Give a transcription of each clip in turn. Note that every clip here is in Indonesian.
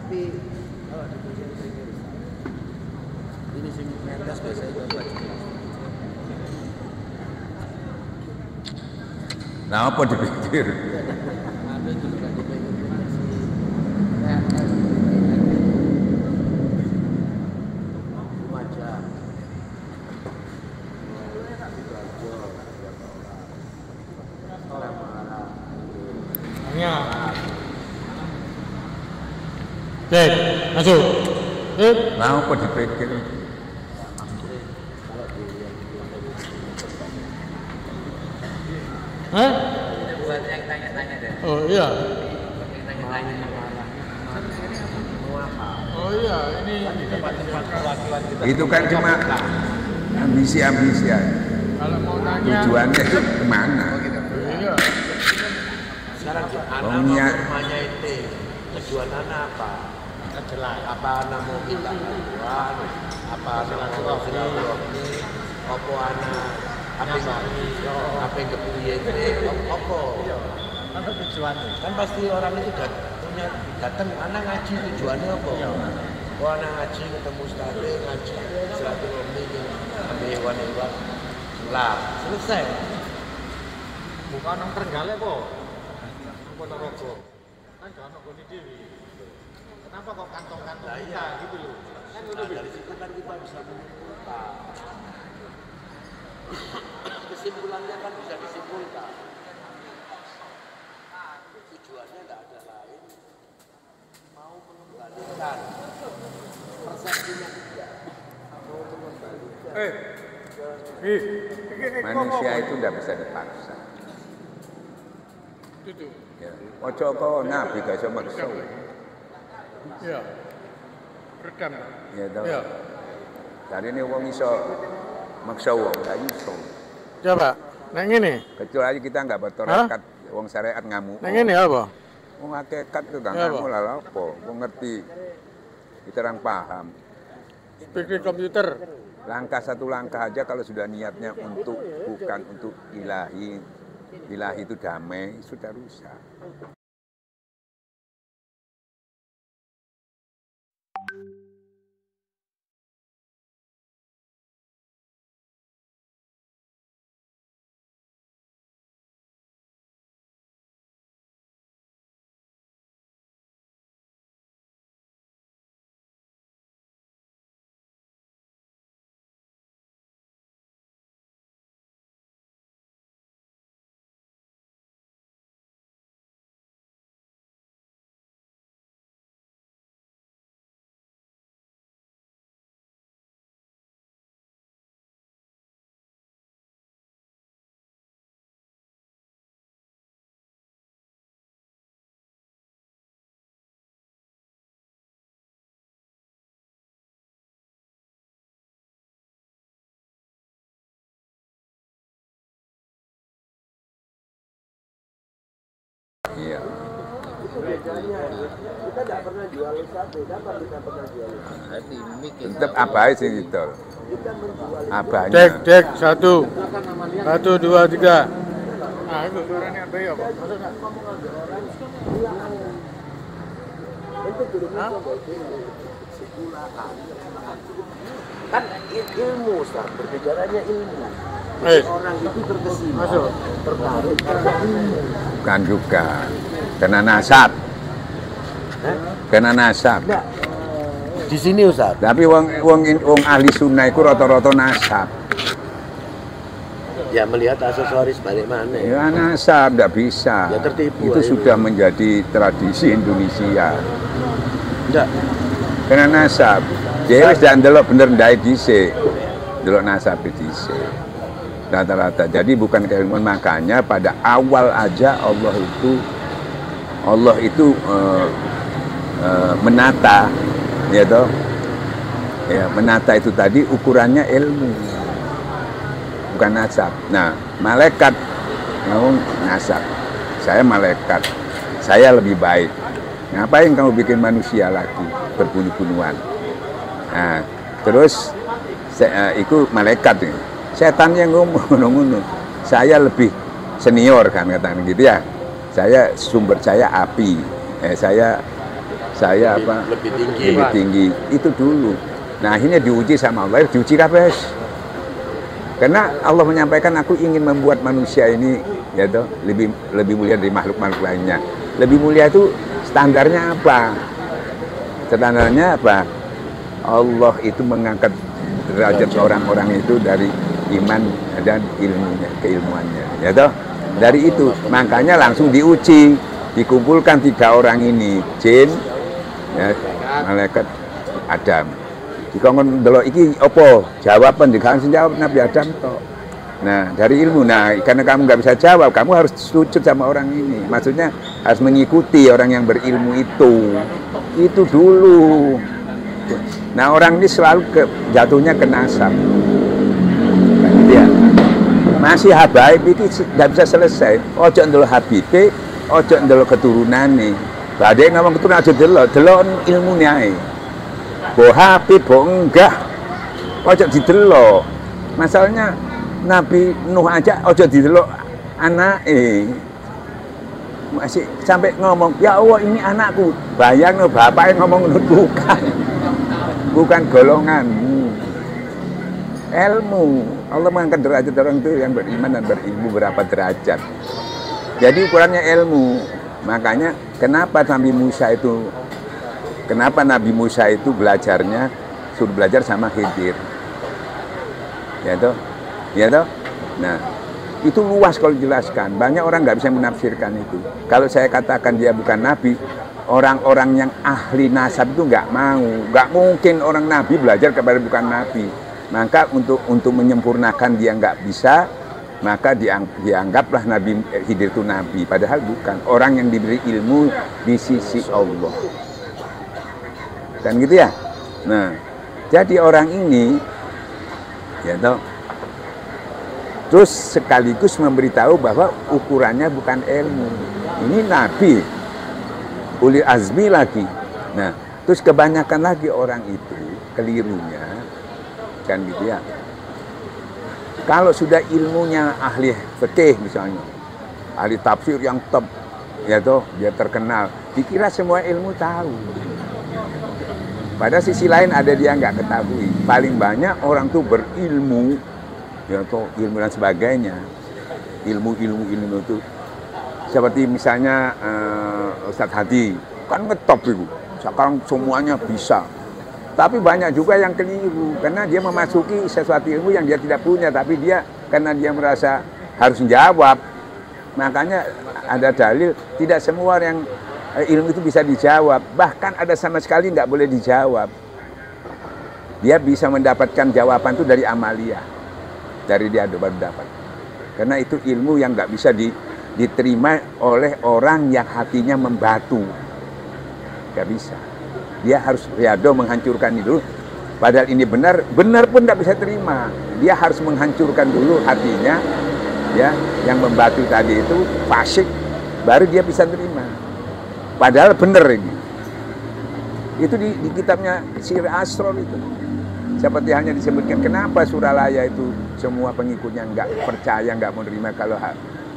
Tapi kalau di pinggir-pinggir ini sing metes biasanya itu baju. Nah, apa dipikir? Ada itu kan di pinggir-pinggir. Lumajang. Ya. Cek, masuk. Nah, apa dipikir? Hah? Buat yang tanya-tanya deh. Oh iya. Tanya-tanya. Oh iya, ini Tempat-tempat perwakilan kita. Itu kan cuma ambisi-ambisi aja. kalau mau tanya. Tujuannya itu kemana? Iya. Sekarang anak Maunya rumahnya itu tujuan anak apa? Jelas. Apa anak mau kita tujuan? Apa anak mau silaturahmi? Apa anak? Apa yang kepiye itu? Apa? Apa tujuannya? Kan pasti orang itu punya datang anak ngaji tujuannya apa? Oh anak ngaji ketemu ustadz ngaji silaturahmi ambil hewan-hewan lah selesai. Bukan nang Trenggalek kok. Ponorogo. Kan gak ono goni dhewe. Kenapa kok kantong-kantong kita gitu loh? Kan Nah, dari situ kan kita bisa menyimpulkan. Kesimpulannya kan bisa disimpulkan. Tujuannya nggak ada lain. Mau mengembalikan persepsinya tidak. Mau mengembalikan. manusia itu tidak bisa dipaksa. Itu. Ya. Ojo kok nabi gak iso maksa. Iya. Rekam. Ya toh. Iya. Dari ini wong iso maksa wong gak iso. Coba. Nang ngene. Kecuali kita nggak bertorekat, wong syariat ngamuk. Nang ngene apa? Wong hakikat itu gak Ya, ngamuk lah apa. Wong ngerti. Kita orang paham. Pikir komputer. Langkah satu langkah aja kalau sudah niatnya untuk bukan untuk ilahi itu damai, sudah rusak. Iya. Kita tidak pernah jual sate, kapan kita pernah jual? Tetap apa sih itu? Abahnya. Dek, 1, 2, 3. Nah, itu suaranya apa ya, Pak? Masuk enggak? Kan ilmu, Ustaz, berbicaranya ilmu. Orang itu terkesima, tertarik karena ilmu. Bukan juga. Kena nasab. Kena nasab. Nah, di sini Ustaz. Tapi wong ahli sunnah itu rata-rata nasab. Ya melihat aksesoris balik mana? Ya nasab, tidak bisa. Ya tertipu. Itu sudah menjadi tradisi Indonesia. Enggak. Kena nasab. Jadi jangan delok bener ndai dhisik. Delok nasab dhisik. Rata-rata. Jadi bukan keilmuan, makanya pada awal aja Allah itu menata, ya toh. Ya, menata itu tadi ukurannya ilmu. Bukan nasab. Nah, malaikat mau nasab. Saya malaikat. Saya lebih baik. Ngapain kamu bikin manusia lagi berbunuh-bunuhan? Nah, terus itu malaikat nih. Setan yang ngomong, saya lebih senior kan, katakan gitu ya. Saya sumber saya api, saya apa lebih tinggi. lebih tinggi itu dulu. Nah akhirnya diuji sama Allah, diuji kabeh. Karena Allah menyampaikan aku ingin membuat manusia ini ya toh lebih mulia dari makhluk-makhluk lainnya. Lebih mulia itu standarnya apa? Standarnya apa? Allah itu mengangkat derajat orang-orang itu dari iman dan ilmunya, keilmuannya, ya toh. Dari itu makanya langsung diuji, dikumpulkan 3 orang ini, jin, ya, malaikat, Adam. Dikongkon delok iki apa? Jawaban dikasih jawab Nabi Adam toh. Nah, dari ilmu. Nah, karena kamu nggak bisa jawab, kamu harus sujud sama orang ini. Maksudnya harus mengikuti orang yang berilmu itu. Itu dulu. Nah, orang ini selalu jatuhnya ke nasab. Dia masih habaib itu nggak bisa selesai. Ojo ndelok habibe, ojo ndelok keturunane. Badhe ngomong keturunan aja delok ilmune ae. Bo habib bo enggak. Ojo didelok. Masalahnya Nabi Nuh aja ojo didelok anake. Masih sampai ngomong, "Ya Allah, ini anakku." Bayang no bapaknya ngomong bukan golonganmu. Ilmu. Allah mengangkat derajat orang itu yang beriman dan berilmu berapa derajat. Jadi ukurannya ilmu. Makanya kenapa Nabi Musa itu belajarnya suruh belajar sama Khidir. Ya toh? Ya toh? Nah, itu luas kalau dijelaskan. Banyak orang nggak bisa menafsirkan itu. Kalau saya katakan dia bukan nabi, orang-orang yang ahli nasab itu nggak mau. Nggak mungkin orang nabi belajar kepada bukan nabi. Maka untuk menyempurnakan dia nggak bisa, maka dianggaplah Nabi Khidir itu nabi. Padahal bukan. Orang yang diberi ilmu di sisi Allah. Kan gitu ya? Nah, jadi orang ini, ya toh, terus sekaligus memberitahu bahwa ukurannya bukan ilmu. Ini nabi, ulil azmi lagi. Nah, terus kebanyakan lagi orang itu kelirunya, kan gitu ya. Kalau sudah ilmunya ahli fikih misalnya, ahli tafsir yang top, ya toh, dia terkenal, dikira semua ilmu tahu. Pada sisi lain ada dia nggak ketahui. Paling banyak orang tuh berilmu, ya toh, ilmu dan sebagainya. Ilmu itu seperti misalnya Ustadz Hadi kan ngetop itu. Sekarang semuanya bisa. Tapi banyak juga yang keliru karena dia memasuki sesuatu ilmu yang dia tidak punya, tapi dia karena dia merasa harus menjawab. Makanya ada dalil tidak semua yang ilmu itu bisa dijawab, bahkan ada sama sekali nggak boleh dijawab. Dia bisa mendapatkan jawaban itu dari amalia, dari dia baru dapat. Karena itu ilmu yang nggak bisa diterima oleh orang yang hatinya membatu, nggak bisa. Dia harus riado menghancurkan itu. Padahal ini benar pun nggak bisa terima. Dia harus menghancurkan dulu hatinya, ya, yang membatu tadi itu fasik, baru dia bisa terima. Padahal benar ini. Itu di kitabnya Sir Asror itu. Seperti hanya disebutkan kenapa Suralaya itu semua pengikutnya nggak percaya, nggak mau terima kalau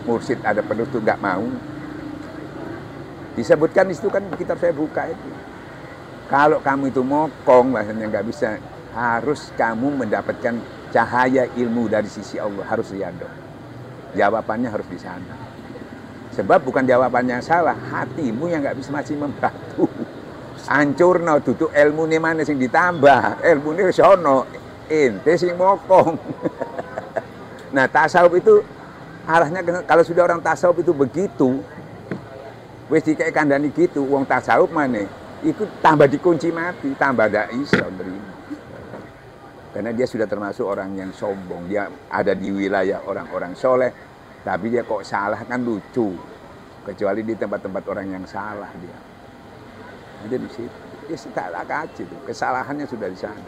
mursyid ada penutup nggak mau. Disebutkan itu kan kitab saya buka itu. Kalau kamu itu mokong, bahasanya nggak bisa, harus kamu mendapatkan cahaya ilmu dari sisi Allah, harus riyadhah. Jawabannya harus di sana. Sebab bukan jawabannya yang salah, hatimu yang nggak bisa masih membatu. Hancur no, duduk ilmu ini mana sing ditambah, ilmu ini sono, ente sing mokong. Nah tasawuf itu arahnya kalau sudah orang tasawuf itu begitu, wis dikayak kandani gitu, wong tasawuf mana? Itu tambah dikunci mati, tambah tidak iso terima. Karena dia sudah termasuk orang yang sombong. Dia ada di wilayah orang-orang soleh, tapi dia kok salah kan lucu. Kecuali di tempat-tempat orang yang salah dia. Ada di situ. Dia tak kaji tuh. Kesalahannya sudah di sana.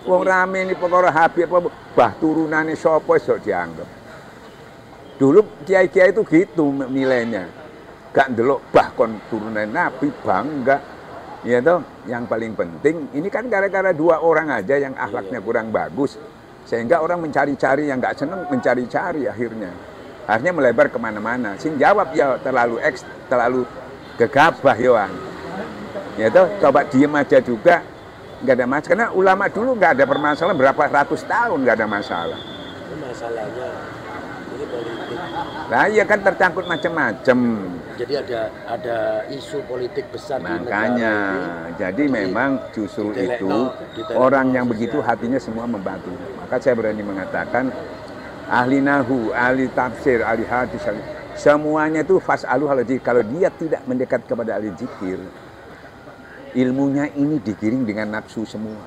Wong rame ini perkara habib apa bah turunane sapa iso dianggap. Dulu kiai-kiai itu gitu nilainya. Gak ndelok bah kon turunan nabi bangga. Ya toh, yang paling penting ini kan gara-gara 2 orang aja yang akhlaknya kurang bagus, sehingga orang mencari-cari yang nggak seneng mencari-cari akhirnya melebar kemana-mana. Sing jawab ya terlalu gegabah yoan. Ya toh, coba diem aja juga nggak ada masalah. Karena ulama dulu nggak ada permasalahan berapa ratus tahun nggak ada masalah. Itu masalahnya ini politik. Nah iya kan tercangkut macam-macam. Jadi ada isu politik besar di Makanya, negara ini. jadi memang justru itu orang yang begitu hatinya semua membantu. Maka saya berani mengatakan ahli nahu, ahli tafsir, ahli hadis, semuanya itu fas'alu ahla dzikr. Kalau dia tidak mendekat kepada ahli zikir, ilmunya ini digiring dengan nafsu semua.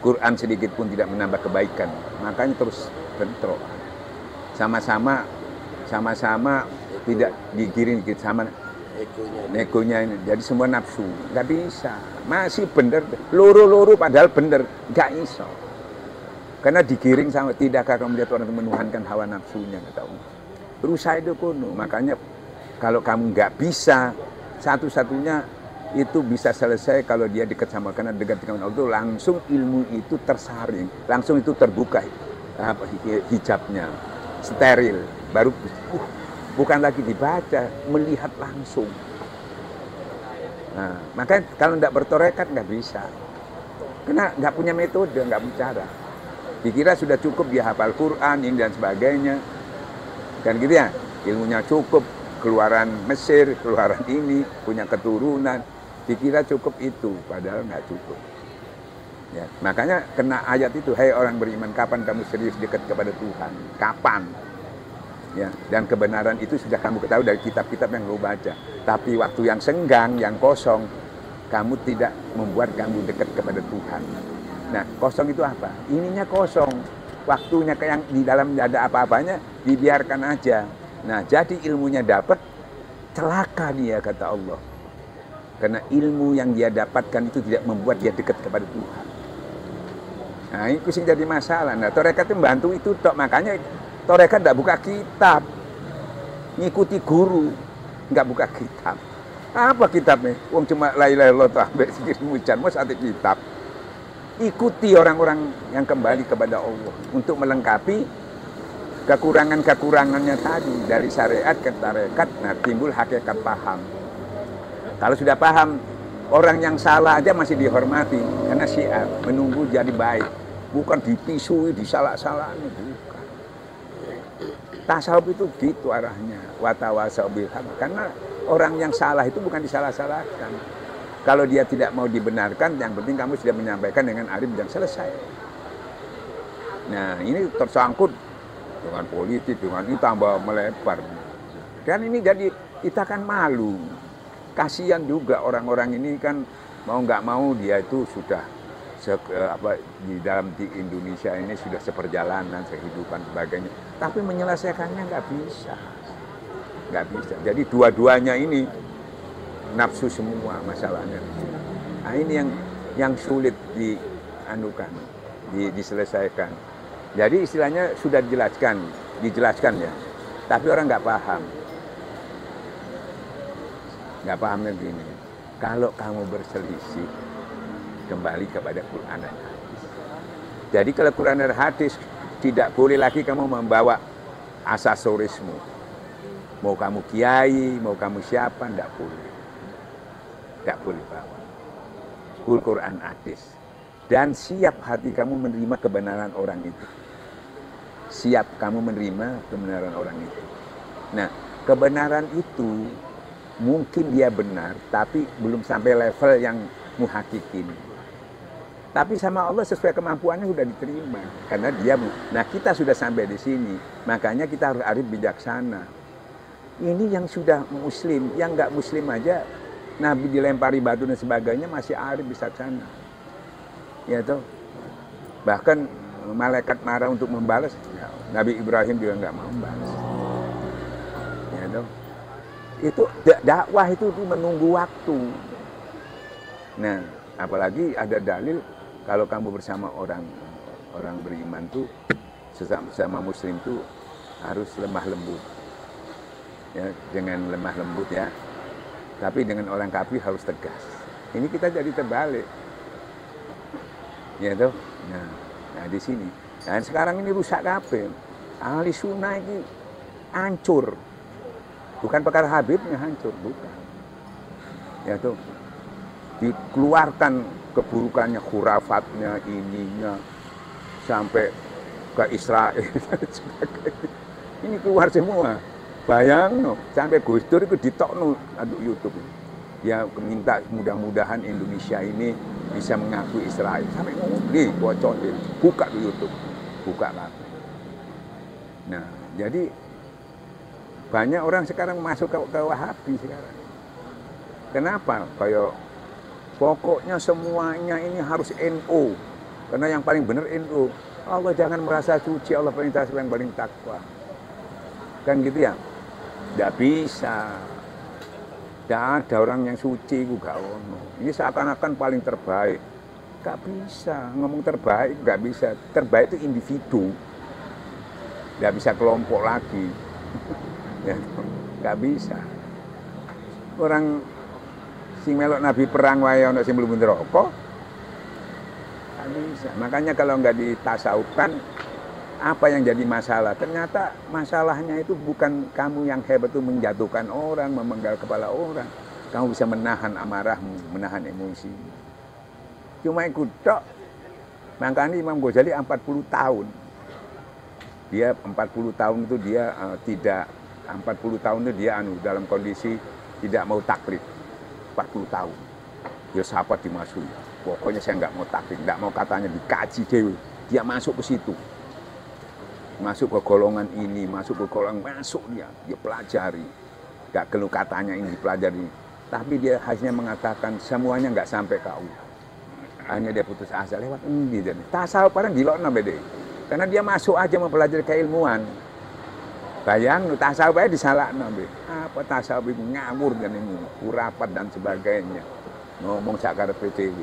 Quran sedikit pun tidak menambah kebaikan. Makanya terus bentrok. Sama-sama tidak digiring sama negonya ini. Jadi semua nafsu. Nggak bisa. Masih bener. Loro-loro padahal bener. Nggak iso. Karena digiring sama tidakkah kamu melihat orang menuhankan hawa nafsunya, nggak tahu. Berusaha itu kuno. Makanya kalau kamu nggak bisa, satu-satunya itu bisa selesai kalau dia dekat sama, karena dekat dengan Allah itu langsung ilmu itu tersaring, langsung itu terbuka hijabnya, steril, baru bukan lagi dibaca, melihat langsung. Nah, makanya kalau nggak bertorekat nggak bisa, karena nggak punya metode, nggak bicara. Dikira sudah cukup dia hafal Quran ini dan sebagainya, kan gitu ya, ilmunya cukup, keluaran Mesir, keluaran ini, punya keturunan, dikira cukup itu, padahal nggak cukup. Ya, makanya kena ayat itu, hai orang beriman, kapan kamu serius dekat kepada Tuhan? Kapan? Ya, dan kebenaran itu sudah kamu ketahui dari kitab-kitab yang kamu baca. Tapi waktu yang senggang, yang kosong, kamu tidak membuat kamu dekat kepada Tuhan. Nah, kosong itu apa? Ininya kosong. Waktunya yang di dalam tidak ada apa-apanya, dibiarkan aja. Nah, jadi ilmunya dapat, celaka dia, kata Allah. Karena ilmu yang dia dapatkan itu tidak membuat dia dekat kepada Tuhan. Nah, itu sih jadi masalah. Nah, tarekat itu membantu itu, makanya tarekat tidak buka kitab. Ngikuti guru, nggak buka kitab. Apa kitabnya? Wong cuma la ilaha illallah ta'ala zikir mujan, mau satu kitab. Ikuti orang-orang yang kembali kepada Allah untuk melengkapi kekurangan-kekurangannya tadi dari syariat ke tarekat. Nah, timbul hakikat paham. Kalau sudah paham, orang yang salah aja masih dihormati karena syiar menunggu jadi baik, bukan dipisui, disalah-salahi, bukan. Tasawuf itu gitu arahnya, watawasau bil haq. Karena orang yang salah itu bukan disalah-salahkan. Kalau dia tidak mau dibenarkan, yang penting kamu sudah menyampaikan dengan arif dan selesai. Nah, ini tersangkut dengan politik, dengan ini tambah melebar. Dan ini jadi, kita kan malu. Kasihan juga orang-orang ini kan, mau nggak mau dia itu sudah di Indonesia ini sudah seperjalanan, kehidupan sebagainya. Tapi menyelesaikannya nggak bisa. Nggak bisa. Jadi dua-duanya ini nafsu semua masalahnya. Nah, ini yang sulit diselesaikan. Jadi istilahnya sudah dijelaskan ya. Tapi orang nggak paham. Nggak pahamnya begini. Kalau kamu berselisih, kembali kepada Quran dan hadis. Jadi kalau Quran dan hadis, tidak boleh lagi kamu membawa asasorismu. Mau kamu kiai, mau kamu siapa, tidak boleh. Tidak boleh bawa Quran hadis. Dan siap hati kamu menerima kebenaran orang itu. Siap kamu menerima kebenaran orang itu. Nah, kebenaran itu mungkin dia benar, tapi belum sampai level yang muhakikin. Tapi sama Allah sesuai kemampuannya sudah diterima. Karena dia, nah kita sudah sampai di sini. Makanya kita harus arif bijaksana. Ini yang sudah muslim, yang nggak muslim aja, Nabi dilempari batu dan sebagainya masih arif bijaksana. Ya toh. Bahkan malaikat marah untuk membalas, Nabi Ibrahim juga nggak mau membalas. Ya toh. Itu dakwah itu menunggu waktu. Nah, apalagi ada dalil kalau kamu bersama orang beriman tuh sesama muslim tuh harus lemah lembut. Ya, dengan lemah lembut ya. Tapi dengan orang kafir harus tegas. Ini kita jadi terbalik. Ya toh. Nah di sini. Dan sekarang ini rusak kabeh. Ahli sunnah ini hancur. Bukan perkara Habibnya hancur, bukan. Ya tuh. dikeluarkan keburukannya, khurafatnya, ininya, sampai ke Israel. Ini keluar semua. Bayang, no, sampai Gus Dur itu ditokno aduk YouTube. Dia minta mudah-mudahan Indonesia ini bisa mengakui Israel. Sampai ngomong, nih bocor, buka di YouTube, buka lah. Nah, jadi banyak orang sekarang masuk ke Wahabi sekarang. Kenapa? Kayak pokoknya semuanya ini harus NU. Karena yang paling benar NU. Allah jangan merasa suci, Allah perintah yang paling takwa. Kan gitu ya? Tidak bisa. Tidak ada orang yang suci, gak ono. Ini seakan-akan paling terbaik. Gak bisa. Ngomong terbaik, gak bisa. Terbaik itu individu. Gak bisa kelompok lagi. Ya, gak bisa. Orang sing melok Nabi perang wae ono sing mlebu neraka. Gak bisa. Makanya kalau nggak ditasawufkan, apa yang jadi masalah? Ternyata masalahnya itu bukan kamu yang hebat itu menjatuhkan orang, memenggal kepala orang. Kamu bisa menahan amarahmu, menahan emosi. Cuma ikut tok. Makanya Imam Ghazali 40 tahun. Dia 40 tahun itu dia tidak 40 tahun itu dia dalam kondisi tidak mau taklid. 40 tahun. Dia sahabat dimasuki. Pokoknya saya nggak mau taklid, nggak mau katanya dikaji dewi. Dia masuk ke situ. Masuk ke golongan ini, masuk ke golongan, masuk dia pelajari. Nggak perlu katanya ini dipelajari. Tapi dia hanya mengatakan semuanya nggak sampai kau. Hanya dia putus asa lewat ini. Tasawuf padahal dilokno bede. Karena dia masuk aja mempelajari keilmuan. Bayang, tasawuf aja disalahno be. Apa tasawuf itu ngawur dan ini, khurafat dan sebagainya. Ngomong sakar PTW.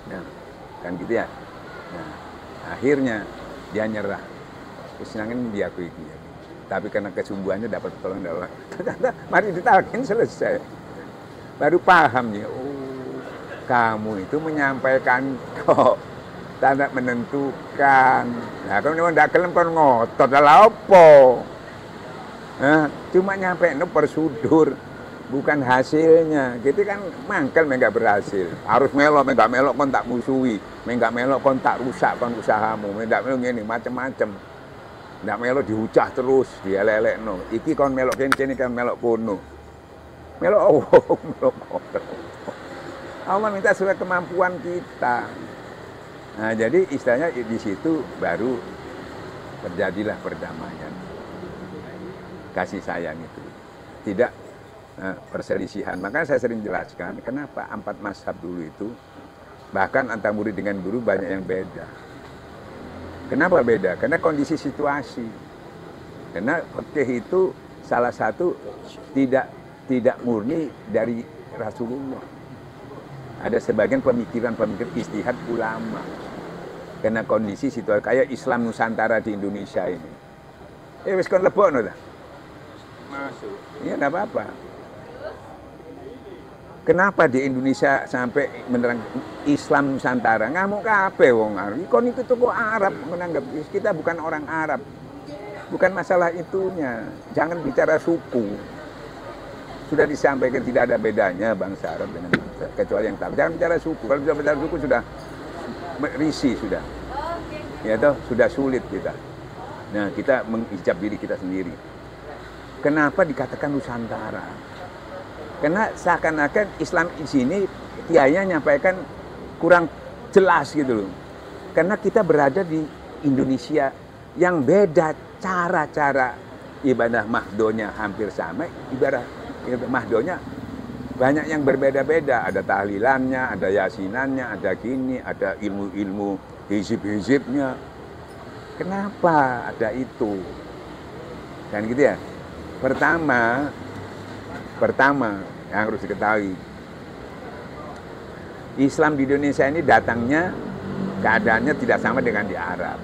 Nah, kan gitu ya. Nah, akhirnya dia nyerah. Kesenangan dia aku itu. Tapi karena kesungguhannya dapat pertolongan dari Allah. Mari ditalkin selesai. Baru paham ya. Oh, kamu itu menyampaikan kok. Tidak menentukan. Nah, kalau memang tidak kelem kan ngotot adalah apa? Nah, cuma nyampe no persudur, bukan hasilnya. Gitu kan mangkel enggak berhasil. Harus melok kon tak musuhi, enggak melok kon tak rusak kon usahamu, enggak melok ngene macam-macam. Enggak melok dihujah terus, dielelekno. Iki kon melok kene kan melok kono. Melok melok. Allah minta sesuai kemampuan kita. Nah, jadi istilahnya di situ baru terjadilah perdamaian, kasih sayang itu, tidak perselisihan. Makanya saya sering jelaskan kenapa 4 mazhab dulu itu bahkan antara murid dengan guru banyak yang beda. Kenapa beda? Karena kondisi situasi. Karena fikih itu salah satu tidak murni dari Rasulullah. Ada sebagian pemikiran-pemikiran istihad ulama. Karena kondisi situasi kayak Islam Nusantara di Indonesia ini. Wis kon lebokno ta? Masuk. Iya enggak apa-apa. Kenapa di Indonesia sampai menerang Islam Nusantara? Ngamuk kabeh wong Arab. Kon itu kok Arab menganggap kita bukan orang Arab. Bukan masalah itunya. Jangan bicara suku. Sudah disampaikan tidak ada bedanya bangsa Arab dengan bangsa, kecuali yang tahu. Jangan bicara suku. Kalau bicara suku sudah risih sudah. Ya toh, sudah sulit kita. Nah, kita menghijab diri kita sendiri. Kenapa dikatakan Nusantara? Karena seakan-akan Islam di sini kiainya nyampaikan kurang jelas gitu loh. Karena kita berada di Indonesia yang beda cara-cara ibadah mahdonya hampir sama, ibadah mahdonya banyak yang berbeda-beda. Ada tahlilannya, ada yasinannya, ada gini, ada ilmu-ilmu hizib-hizibnya. Kenapa ada itu? Kan gitu ya. Pertama yang harus diketahui, Islam di Indonesia ini datangnya keadaannya tidak sama dengan di Arab.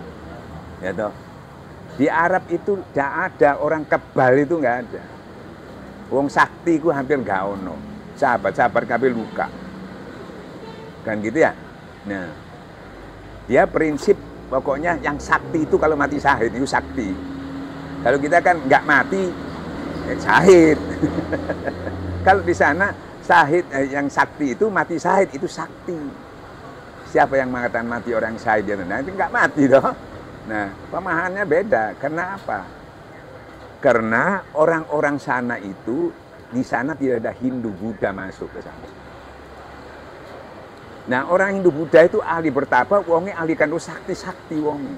Ya toh. Di Arab itu tidak ada orang kebal, itu nggak ada. Wong sakti ku hampir gak ono. Sahabat-sahabat kabeh luka. Kan gitu ya. Nah, dia prinsip pokoknya yang sakti itu kalau mati syahid itu sakti. Kalau kita kan nggak mati syahid. Kalau di sana Syahid yang sakti itu mati syahid itu sakti. Siapa yang mengatakan mati orang syahid itu? Nah, itu nggak mati toh. Nah, pemahamannya beda. Karena apa? Karena orang-orang sana itu di sana tidak ada Hindu Buddha masuk ke sana. Nah, orang Hindu Buddha itu ahli bertapa, wonge ahli kandu sakti-sakti wonge.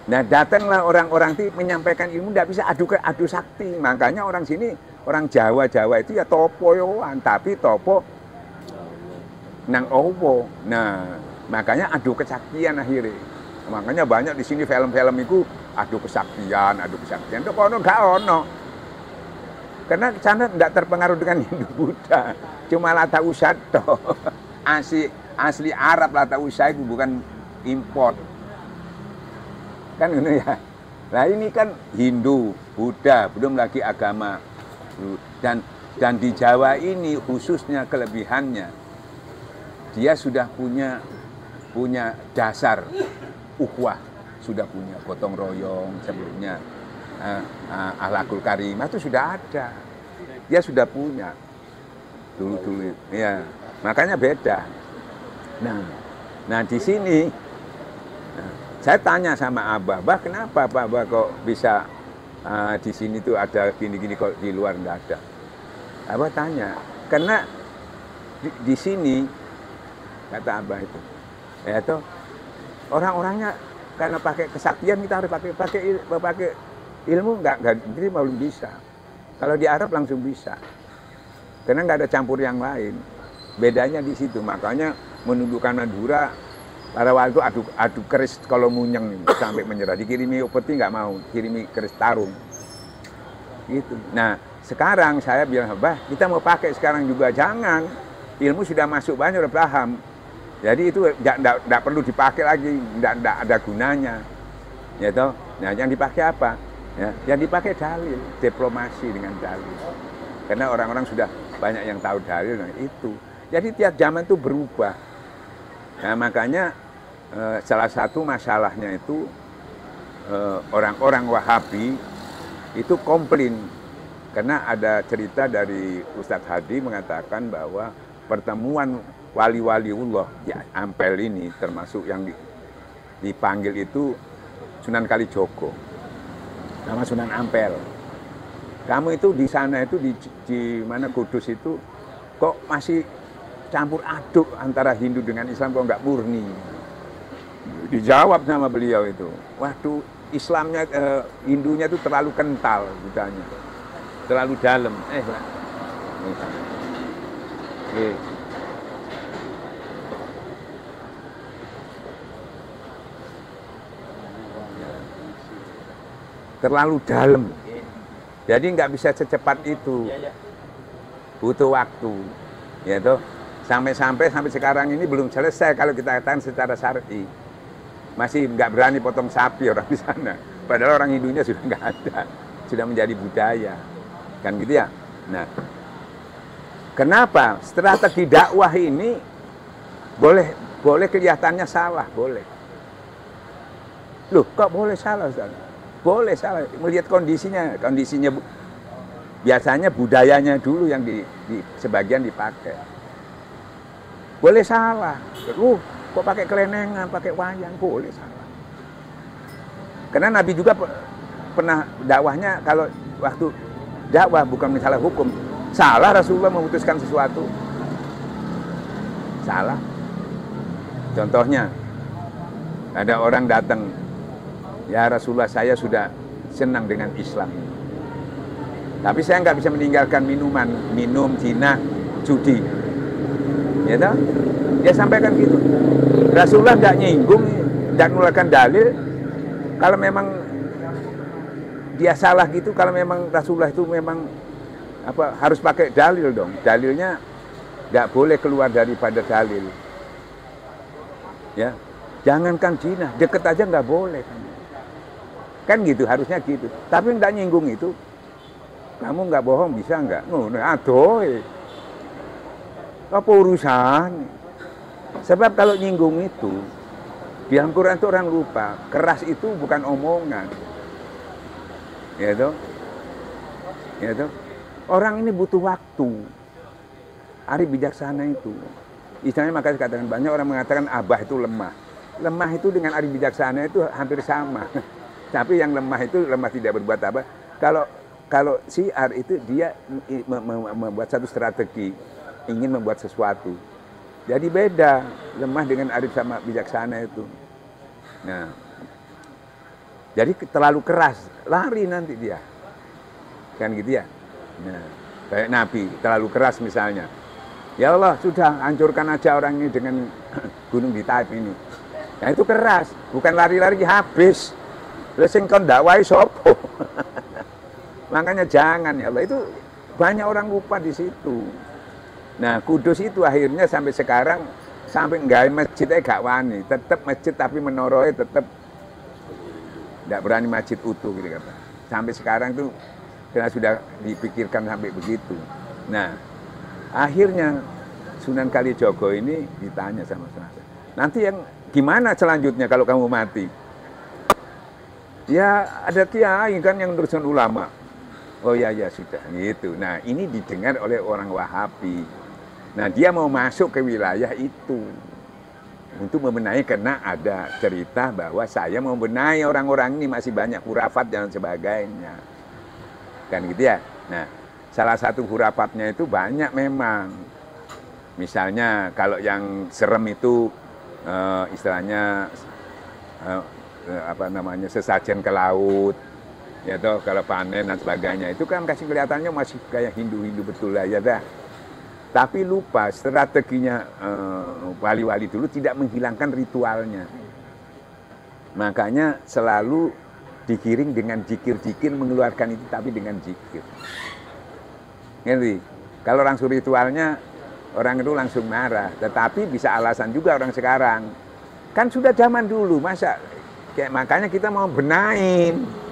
Nah, datanglah orang-orang itu menyampaikan ilmu, tidak bisa adu sakti. Makanya orang sini, orang Jawa itu ya topo yoan, tapi topo nang opo. Nah, makanya adu kesaktian akhirnya. Makanya banyak di sini film-film itu adu kesaktian. Itu kono gak ono. Karena sana tidak terpengaruh dengan Hindu Buddha. Cuma Lata Usha toh. Asli Arab Lata Usha itu bukan import. Kan gitu ya. Nah ini kan Hindu, Buddha, belum lagi agama. Dan di Jawa ini khususnya kelebihannya, dia sudah punya dasar ukhuwah, sudah punya gotong royong sebelumnya, akhlakul karimah itu sudah ada, dia sudah punya dulu ya, makanya beda. Nah di sini saya tanya sama Abah, kenapa Abah kok bisa di sini tuh ada gini-gini, kok di luar enggak ada? Abah tanya, karena di sini kata Abah itu, ya toh orang-orangnya karena pakai kesaktian, kita harus pakai ilmu, enggak jadi belum bisa. Kalau di Arab langsung bisa, karena nggak ada campur yang lain. Bedanya di situ, makanya menundukkan Madura pada waktu adu keris kalau munyeng sampai menyerah, dikirimi upeti nggak mau, kirimi keris tarung gitu. Nah sekarang saya bilang, Abah kita mau pakai sekarang juga, jangan, ilmu sudah masuk banyak, udah paham, jadi itu tidak perlu dipakai lagi, tidak ada gunanya ya toh. Nah yang dipakai apa ya, yang dipakai dalil, diplomasi dengan dalil, karena orang-orang sudah banyak yang tahu dalil. Nah itu jadi tiap zaman itu berubah. Nah makanya salah satu masalahnya itu orang-orang Wahabi itu komplain, karena ada cerita dari Ustadz Hadi mengatakan bahwa pertemuan wali-waliullah ya Ampel ini, termasuk yang dipanggil itu Sunan Kalijogo, nama Sunan Ampel. Kamu itu di sana itu di mana Kudus itu kok masih campur aduk antara Hindu dengan Islam, kok nggak murni? Dijawab sama beliau itu, waduh Islamnya, Hindunya itu terlalu kental budanya, terlalu dalam. Terlalu dalam, jadi nggak bisa secepat itu, butuh waktu, ya toh. Sampai sekarang ini belum selesai kalau kita katakan secara syar'i. Masih nggak berani potong sapi orang di sana. Padahal orang Hindunya sudah nggak ada, sudah menjadi budaya, kan gitu ya. Nah, kenapa strategi dakwah ini boleh kelihatannya salah, boleh. Loh, kok boleh salah, Ustaz? Boleh salah. Melihat kondisinya biasanya budayanya dulu yang di sebagian dipakai. Boleh salah. Kok pakai kelenengan, pakai wayang, boleh salah. Karena Nabi juga pernah dakwahnya, kalau waktu dakwah bukan masalah hukum, salah Rasulullah memutuskan sesuatu, salah. Contohnya, ada orang datang, ya Rasulullah saya sudah senang dengan Islam, tapi saya nggak bisa meninggalkan minum, zina, judi, ya toh? Dia sampaikan gitu. Rasulullah nggak nyinggung, nggak mengeluarkan dalil. Kalau memang dia salah gitu, kalau memang Rasulullah itu memang harus pakai dalil dong. Dalilnya nggak boleh keluar daripada dalil. Ya, jangankan zina, deket aja nggak boleh kan gitu, harusnya gitu. Tapi nggak nyinggung itu, kamu nggak bohong bisa nggak? Aduh, apa urusan? Sebab kalau nyinggung itu, di Al-Quran itu orang lupa, keras itu bukan omongan. Ya toh? Orang ini butuh waktu. Arif bijaksana itu. Istilahnya makanya katakan banyak orang mengatakan abah itu lemah. Lemah itu dengan arif bijaksana itu hampir sama. Tapi yang lemah itu lemah tidak berbuat apa. Kalau siar itu dia membuat satu strategi, ingin membuat sesuatu. Jadi beda lemah dengan arif sama bijaksana itu. Nah, jadi terlalu keras, lari nanti dia. Kan gitu ya. Nah, kayak Nabi terlalu keras misalnya. Ya Allah, sudah hancurkan aja orang ini dengan gunung di Taif ini. Nah itu keras, bukan lari-lari habis. Lesing kon dakwai sopo. Makanya jangan ya Allah, itu banyak orang lupa di situ. Nah Kudus itu akhirnya sampai sekarang sampai nggak masjidnya gak wani, tetap masjid tapi menoroe tetap tidak berani masjid utuh gitu kata. Sampai sekarang tuh karena sudah dipikirkan sampai begitu. Nah akhirnya Sunan Kalijogo ini ditanya sama sahabat, nanti yang gimana selanjutnya kalau kamu mati? Ya ada kiai kan yang urusan ulama. Oh ya sudah gitu. Nah ini didengar oleh orang Wahabi. Nah dia mau masuk ke wilayah itu untuk membenahi karena ada cerita bahwa saya mau membenahi orang-orang ini masih banyak hurafat dan sebagainya. Kan gitu ya. Nah salah satu hurafatnya itu banyak memang. Misalnya kalau yang serem itu istilahnya apa namanya sesajen ke laut. Ya toh kalau panen dan sebagainya itu kan kasih kelihatannya masih kayak Hindu-Hindu betul lah ya dah. Tapi lupa strateginya wali-wali dulu tidak menghilangkan ritualnya. Makanya selalu dikiring dengan zikir-zikir mengeluarkan itu tapi dengan zikir. Ngerti? Kalau langsung ritualnya orang itu langsung marah. Tetapi bisa alasan juga orang sekarang. Kan sudah zaman dulu masa kayak makanya kita mau benahin.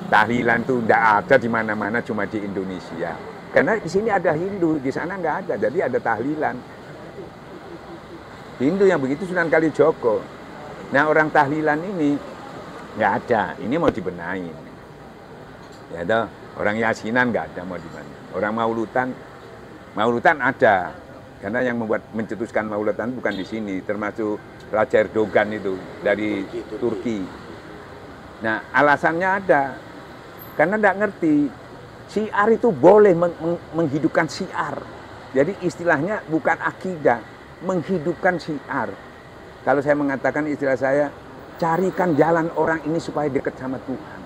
Tahlilan tuh tidak ada di mana-mana cuma di Indonesia. Karena di sini ada Hindu, di sana nggak ada. Jadi ada tahlilan. Hindu yang begitu Sunan Kalijogo. Nah orang tahlilan ini nggak ada. Ini mau dibenahin. Ya toh. Orang yasinan nggak ada mau di mana. Orang maulutan ada. Karena yang mencetuskan maulutan bukan di sini, termasuk Raja Erdogan itu dari Turki. Nah, alasannya ada. Karena tidak ngerti syiar itu boleh menghidupkan syiar. Jadi istilahnya bukan akidah, menghidupkan syiar. Kalau saya mengatakan istilah saya, carikan jalan orang ini supaya dekat sama Tuhan.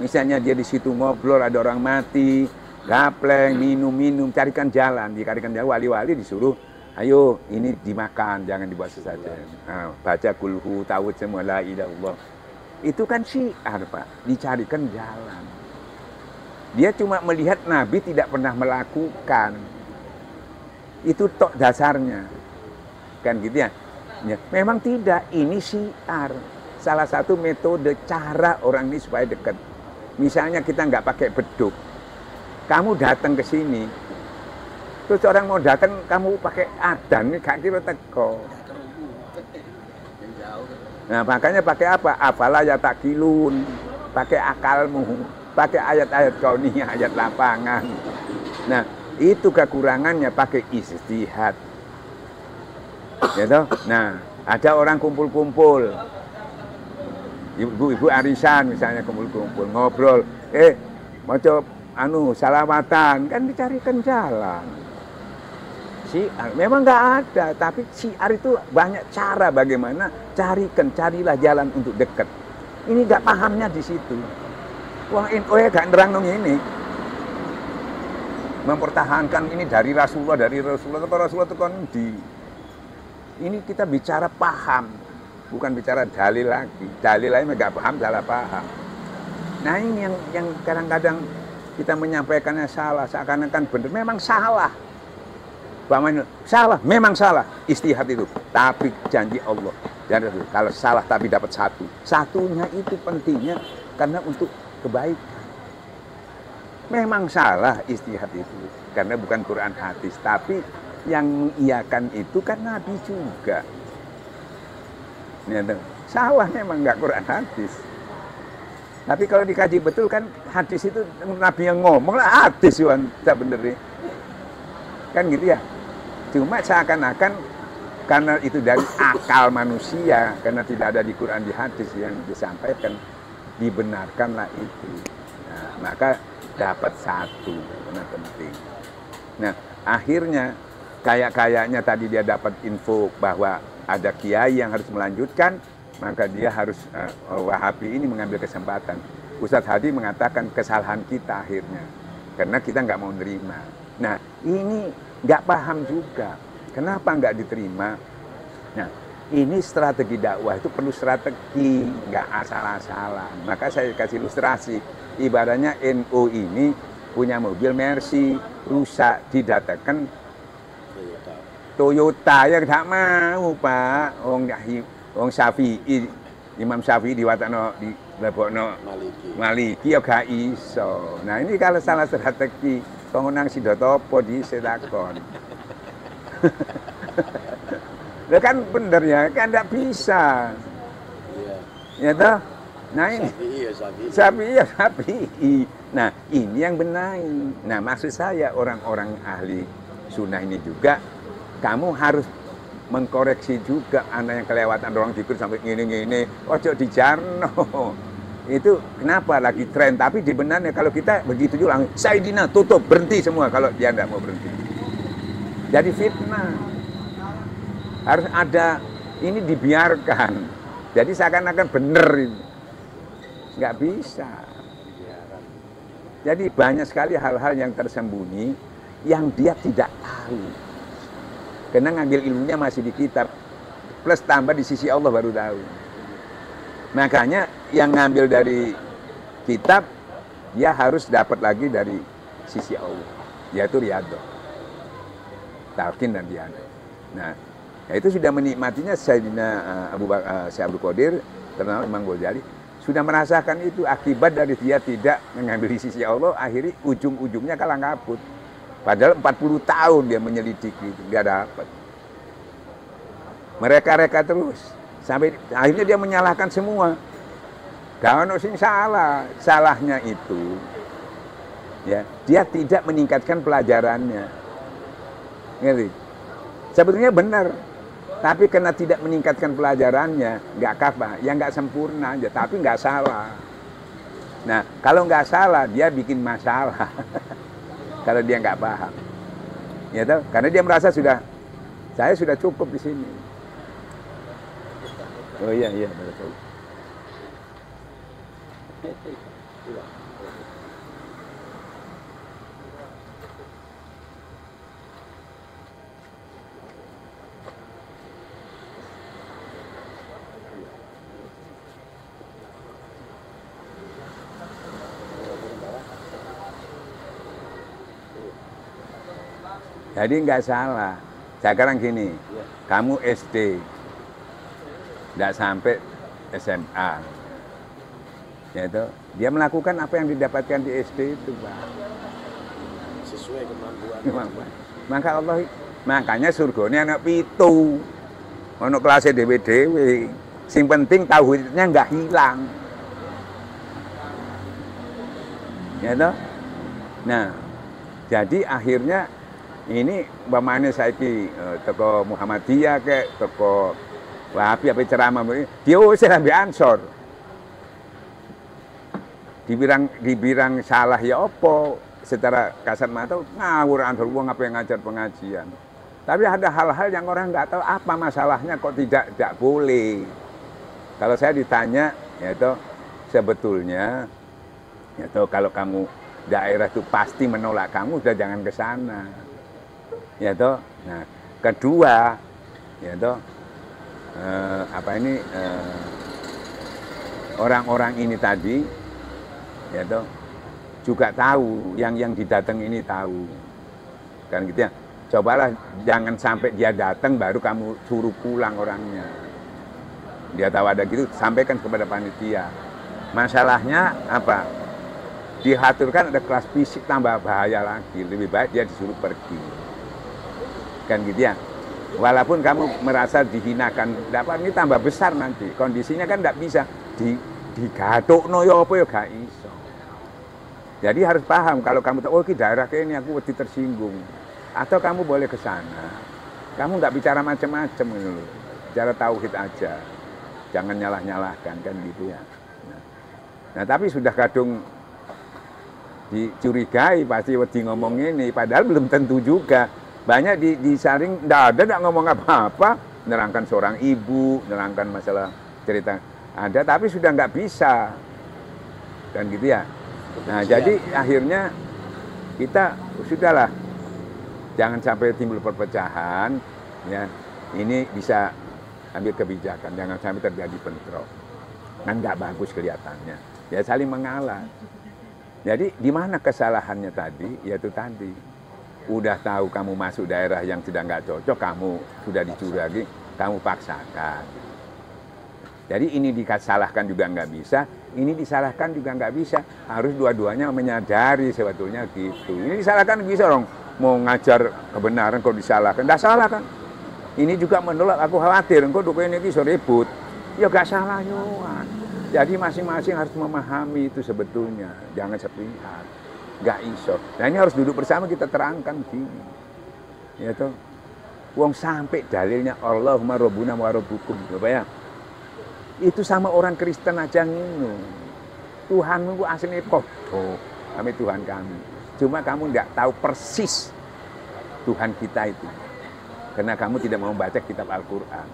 Misalnya dia di situ ngobrol, ada orang mati, gapleng, minum-minum, carikan jalan. Dicarikan jalan, wali-wali disuruh, ayo ini dimakan, jangan dibuat sesajen. Nah, baca kulhu, tawud semua, la ilaha illallah. Itu kan syiar Pak, dicarikan jalan. Dia cuma melihat Nabi tidak pernah melakukan. Itu tok dasarnya. Kan gitu ya. Ya, memang tidak, ini syiar. Salah satu metode cara orang ini supaya dekat. Misalnya kita nggak pakai beduk, kamu datang ke sini, terus orang mau datang, kamu pakai adan, gak kira teko. Nah makanya pakai apa? Afala ya takilun, pakai akalmu, pakai ayat-ayat kauniyah, ayat lapangan. Nah itu kekurangannya pakai istihad. Gitu? Nah ada orang kumpul-kumpul. Ibu-ibu arisan misalnya kumpul-kumpul ngobrol, mau coba salamatan, kan dicarikan jalan. Syiar memang nggak ada, tapi syiar itu banyak cara bagaimana carilah jalan untuk dekat. Ini nggak pahamnya di situ. Wah, gak nerang dong ini. Mempertahankan ini dari Rasulullah itu kan ini kita bicara paham. Bukan bicara dalil lagi. Dalil lain nggak paham, salah paham. Nah ini yang kadang-kadang kita menyampaikannya salah, seakan-akan benar. Memang salah. Salah, memang salah. Istihad itu. Tapi janji Allah. Dan kalau salah tapi dapat satu. Satunya itu pentingnya karena untuk kebaikan. Memang salah istihad itu. Karena bukan Quran hadis. Tapi yang mengiyakan itu kan Nabi juga. Salah memang nggak Quran hadis. Tapi kalau dikaji betul kan hadis itu Nabi yang ngomong lah hadis Wan, tak bener nih. Kan gitu ya. Cuma seakan-akan karena itu dari akal manusia, karena tidak ada di Quran di hadis yang disampaikan, dibenarkanlah itu. Nah, maka dapat satu, benar penting. Nah, akhirnya kayaknya tadi dia dapat info bahwa ada kiai yang harus melanjutkan, maka dia harus Wahabi ini mengambil kesempatan. Ustadz Hadi mengatakan kesalahan kita akhirnya, karena kita nggak mau nerima. Nah, ini nggak paham juga. Kenapa nggak diterima? Nah, ini strategi dakwah itu perlu strategi, nggak asal-asalan. Maka saya kasih ilustrasi. Ibaratnya NU ini punya mobil Mercy, rusak, didatangkan Toyota yang nggak mau, Pak. Wong Syafi'i, Imam Syafi'i diwatakno di lebokno Maliki ya gak iso. Nah, ini kalau salah strategi, pengunang Sidotopo di Setakon. Lah kan bener ya, kan enggak bisa. Iya. Ya toh? Nah ini. Syafi'i. Nah, ini yang benahi. Nah, maksud saya orang-orang ahli sunnah ini juga kamu harus mengkoreksi juga anak yang kelewatan orang dikir sampai gini-gini. Ojo dijarno. Itu kenapa lagi tren, tapi dibenarnya kalau kita begitu juga langsung Sayyidina tutup, berhenti semua kalau dia enggak mau berhenti. Jadi fitnah. Harus ada, ini dibiarkan. Jadi seakan-akan benar ini. Nggak bisa. Jadi banyak sekali hal-hal yang tersembunyi yang dia tidak tahu. Karena ngambil ilmunya masih di kitab. Plus tambah di sisi Allah baru tahu. Makanya yang ngambil dari kitab, dia harus dapat lagi dari sisi Allah. Yaitu Riyadhah, Talqin dan Diana. Nah, ya itu sudah menikmatinya Sayyidina Syekh Abdul Qadir, terkenal Imam Ghazali, sudah merasakan itu akibat dari dia tidak mengambil di sisi Allah, akhirnya ujung-ujungnya kalang kabut. Padahal 40 tahun dia menyelidiki itu, dia dapat. Mereka terus. Sampai akhirnya dia menyalahkan semua. Gak ono sing salah. Salahnya itu, ya, dia tidak meningkatkan pelajarannya. Ngerti? Sebetulnya benar. Tapi karena tidak meningkatkan pelajarannya, nggak kafah, ya nggak sempurna aja, tapi nggak salah. Nah, kalau nggak salah, dia bikin masalah. Kalau dia nggak paham, ya tahu? Karena dia merasa saya sudah cukup di sini. Oh iya, betul. Jadi nggak salah. Sekarang gini, kamu SD, nggak sampai SMA, yaitu dia melakukan apa yang didapatkan di SD itu, Pak. Sesuai kemampuan. Makanya surganya anak pitu, anak kelasnya dewe-dewe. Sing penting tauhidnya nggak hilang, yaitu. Nah, jadi akhirnya ini umpamanya saiki teko Muhammadiyah ke teko Wahabi apa ceramah dia wis ambil ansor. Dibirang salah ya opo, secara kasat mata ngawur ansor wong apa yang ngajar pengajian. Tapi ada hal-hal yang orang nggak tahu apa masalahnya kok tidak boleh. Kalau saya ditanya yaitu sebetulnya yaitu kalau kamu daerah itu pasti menolak kamu, udah jangan ke sana. Ya toh. Nah, kedua, ya toh, orang-orang ini tadi, ya toh, juga tahu yang didatang ini tahu, kan gitu ya. Cobalah jangan sampai dia datang baru kamu suruh pulang orangnya. Dia tahu ada gitu, sampaikan kepada panitia. Masalahnya apa? Diaturkan ada kelas fisik tambah bahaya lagi, lebih baik dia disuruh pergi. Kan gitu ya. Walaupun kamu merasa dihinakan, dapat ini tambah besar nanti. Kondisinya kan tidak bisa digathukno ya apa ya gak iso. Jadi harus paham kalau kamu tahu, oh di daerah ini aku wedi tersinggung. Atau kamu boleh ke sana. Kamu nggak bicara macam-macam gitu loh. Bicara tauhid aja. Jangan nyalah-nyalahkan kan gitu ya. Nah, tapi sudah kadung dicurigai pasti wedi ngomong ini, padahal belum tentu juga. Banyak disaring, nggak ngomong apa-apa, nerangkan seorang ibu, nerangkan masalah cerita ada, tapi sudah nggak bisa, kan gitu ya. Nah, jadi akhirnya kita sudahlah, jangan sampai timbul perpecahan, ya. Ini bisa ambil kebijakan, jangan sampai terjadi bentrok, kan nggak bagus kelihatannya. Ya saling mengalah. Jadi di mana kesalahannya tadi? Yaitu tadi, udah tahu kamu masuk daerah yang sudah nggak cocok, kamu sudah dicuragi, kamu paksakan. Jadi ini disalahkan juga nggak bisa, ini disalahkan juga nggak bisa. Harus dua-duanya menyadari sebetulnya gitu. Ini disalahkan bisa dong, mau ngajar kebenaran kok disalahkan, nggak salah kan? Ini juga menolak, aku khawatir, engkau dukung ini bisa ribut. Ya nggak salah yoan. Jadi masing-masing harus memahami itu sebetulnya, jangan sepihak, nggak iso. Nah ini harus duduk bersama kita terangkan gini, ya toh. Wong sampai dalilnya Allahumma rabbuna wa rabbukum, coba ya. Itu sama orang Kristen aja ngino. Tuhanmu itu aslinya podo, kami Tuhan kami. Cuma kamu nggak tahu persis Tuhan kita itu, karena kamu tidak mau baca kitab Al-Quran.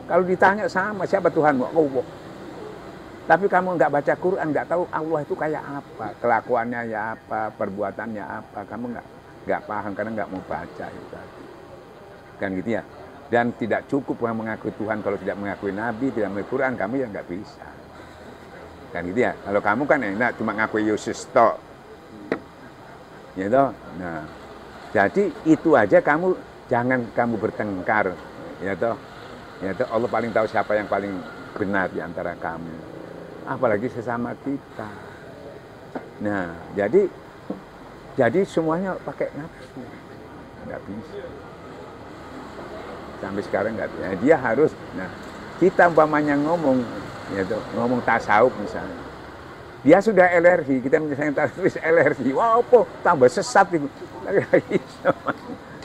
Kalau ditanya sama siapa Tuhanmu, Allah. Tapi kamu nggak baca Quran, nggak tahu Allah itu kayak apa, kelakuannya ya apa, perbuatannya apa, kamu nggak paham karena nggak mau baca itu tadi. Kan gitu ya. Dan tidak cukup mengakui Tuhan kalau tidak mengakui Nabi, tidak mengakui Quran, kamu ya nggak bisa. Kan gitu ya. Kalau kamu kan enak cuma ngakui Yesus tok, gitu. Nah, jadi itu aja kamu jangan kamu bertengkar, ya toh. Ya toh, Allah paling tahu siapa yang paling benar di antara kamu. Apalagi sesama kita. Nah, jadi semuanya pakai nafsu, nggak bisa. Sampai sekarang nggak bisa. Dia harus. Nah, kita umpamanya ngomong, ya tuh, ngomong tasawuf misalnya. Dia sudah alergi, kita misalnya tasawuf alergi. Wah, apa? Tambah sesat itu.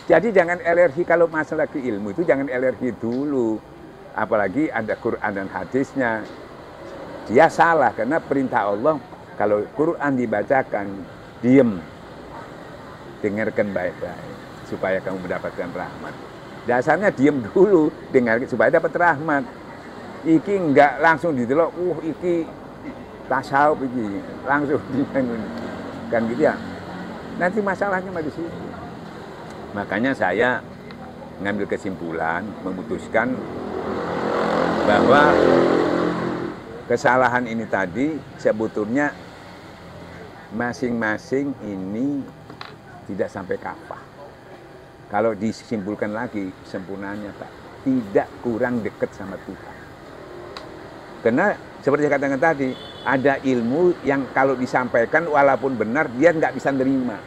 Jadi jangan alergi kalau masalah ke ilmu itu jangan alergi dulu. Apalagi ada Quran dan hadisnya. Dia salah karena perintah Allah kalau Quran dibacakan diem, dengarkan baik-baik supaya kamu mendapatkan rahmat. Dasarnya diem dulu, dengar supaya dapat rahmat. Iki enggak langsung didelok, iki tasawuf iki langsung dibangun. Kan gitu ya. Nanti masalahnya mah di situ. Makanya saya ngambil kesimpulan, memutuskan bahwa kesalahan ini tadi sebetulnya masing-masing ini tidak sampai kafah. Kalau disimpulkan lagi sempurnanya Pak, tidak kurang dekat sama Tuhan. Karena seperti saya katakan tadi, ada ilmu yang kalau disampaikan walaupun benar dia nggak bisa nerima.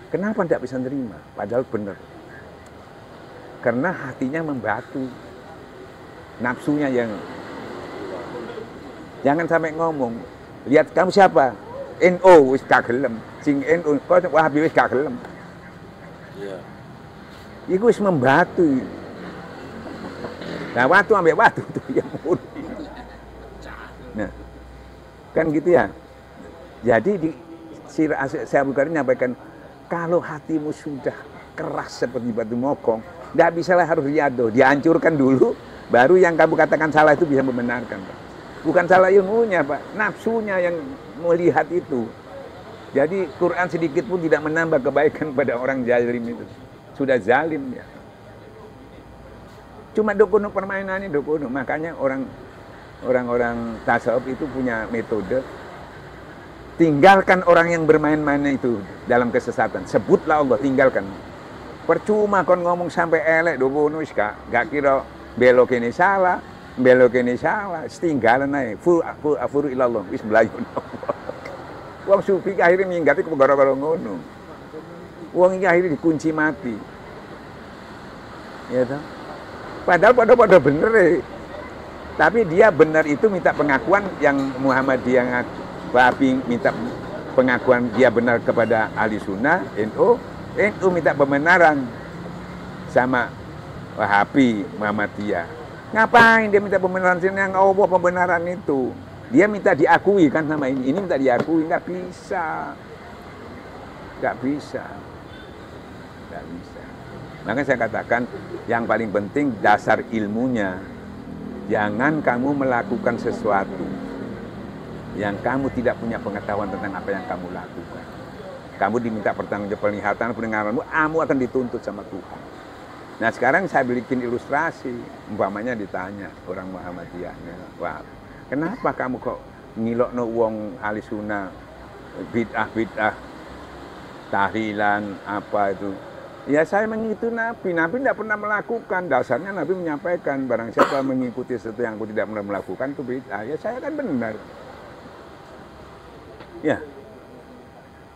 Kenapa nggak bisa nerima? Padahal benar. Karena hatinya membatu, nafsunya yang. Jangan sampai ngomong, lihat kamu siapa? NO wis gak gelem. Sing NO kok Wahabi wis gak gelem. Iya. Iku wis membatu. Nah, watu ambek watu tuh yang murni. Nah, kan gitu ya. Jadi di saya Bukhari menyampaikan kalau hatimu sudah keras seperti batu mokong, nggak bisa lah harus riado, dihancurkan dulu, baru yang kamu katakan salah itu bisa membenarkan, Pak. Bukan salah ilmunya, Pak, nafsunya yang melihat itu. Jadi Quran sedikit pun tidak menambah kebaikan pada orang zalim itu. Sudah zalim ya. Cuma dokuno permainan ini dokuno. Makanya orang-orang tasawuf itu punya metode. Tinggalkan orang yang bermain-main itu dalam kesesatan. Sebutlah Allah, tinggalkan. Percuma kon ngomong sampai elek dokuno gak kira belok ini salah. Belok ini salah, setinggalan aja. Furu ilallah, wis melayu. Wong sufi akhirnya minggati ke gara-gara ngono. Wong ini akhirnya dikunci mati. Ya toh. Padahal pada bener Tapi dia benar itu minta pengakuan yang Muhammadiyah Wahabi minta pengakuan dia benar kepada Ahli Sunnah, NU minta pembenaran sama Wahabi Muhammadiyah. Ngapain dia minta pembenaran sini yang Allah pembenaran itu? Dia minta diakui kan sama ini minta diakui, nggak bisa. Nggak bisa. Nggak bisa. Maka saya katakan yang paling penting dasar ilmunya. Jangan kamu melakukan sesuatu yang kamu tidak punya pengetahuan tentang apa yang kamu lakukan. Kamu diminta pertanggungjawaban pendengaranmu, kamu akan dituntut sama Tuhan. Nah sekarang saya bikin ilustrasi, umpamanya ditanya orang Muhammadiyahnya, wah, kenapa kamu kok ngilokno wong Ahli Sunnah, bid'ah, tahlilan, apa itu? Ya saya mengikuti Nabi tidak pernah melakukan, dasarnya Nabi menyampaikan, barang siapa mengikuti sesuatu yang aku tidak pernah melakukan, itu bid'ah, ya saya kan benar. Ya,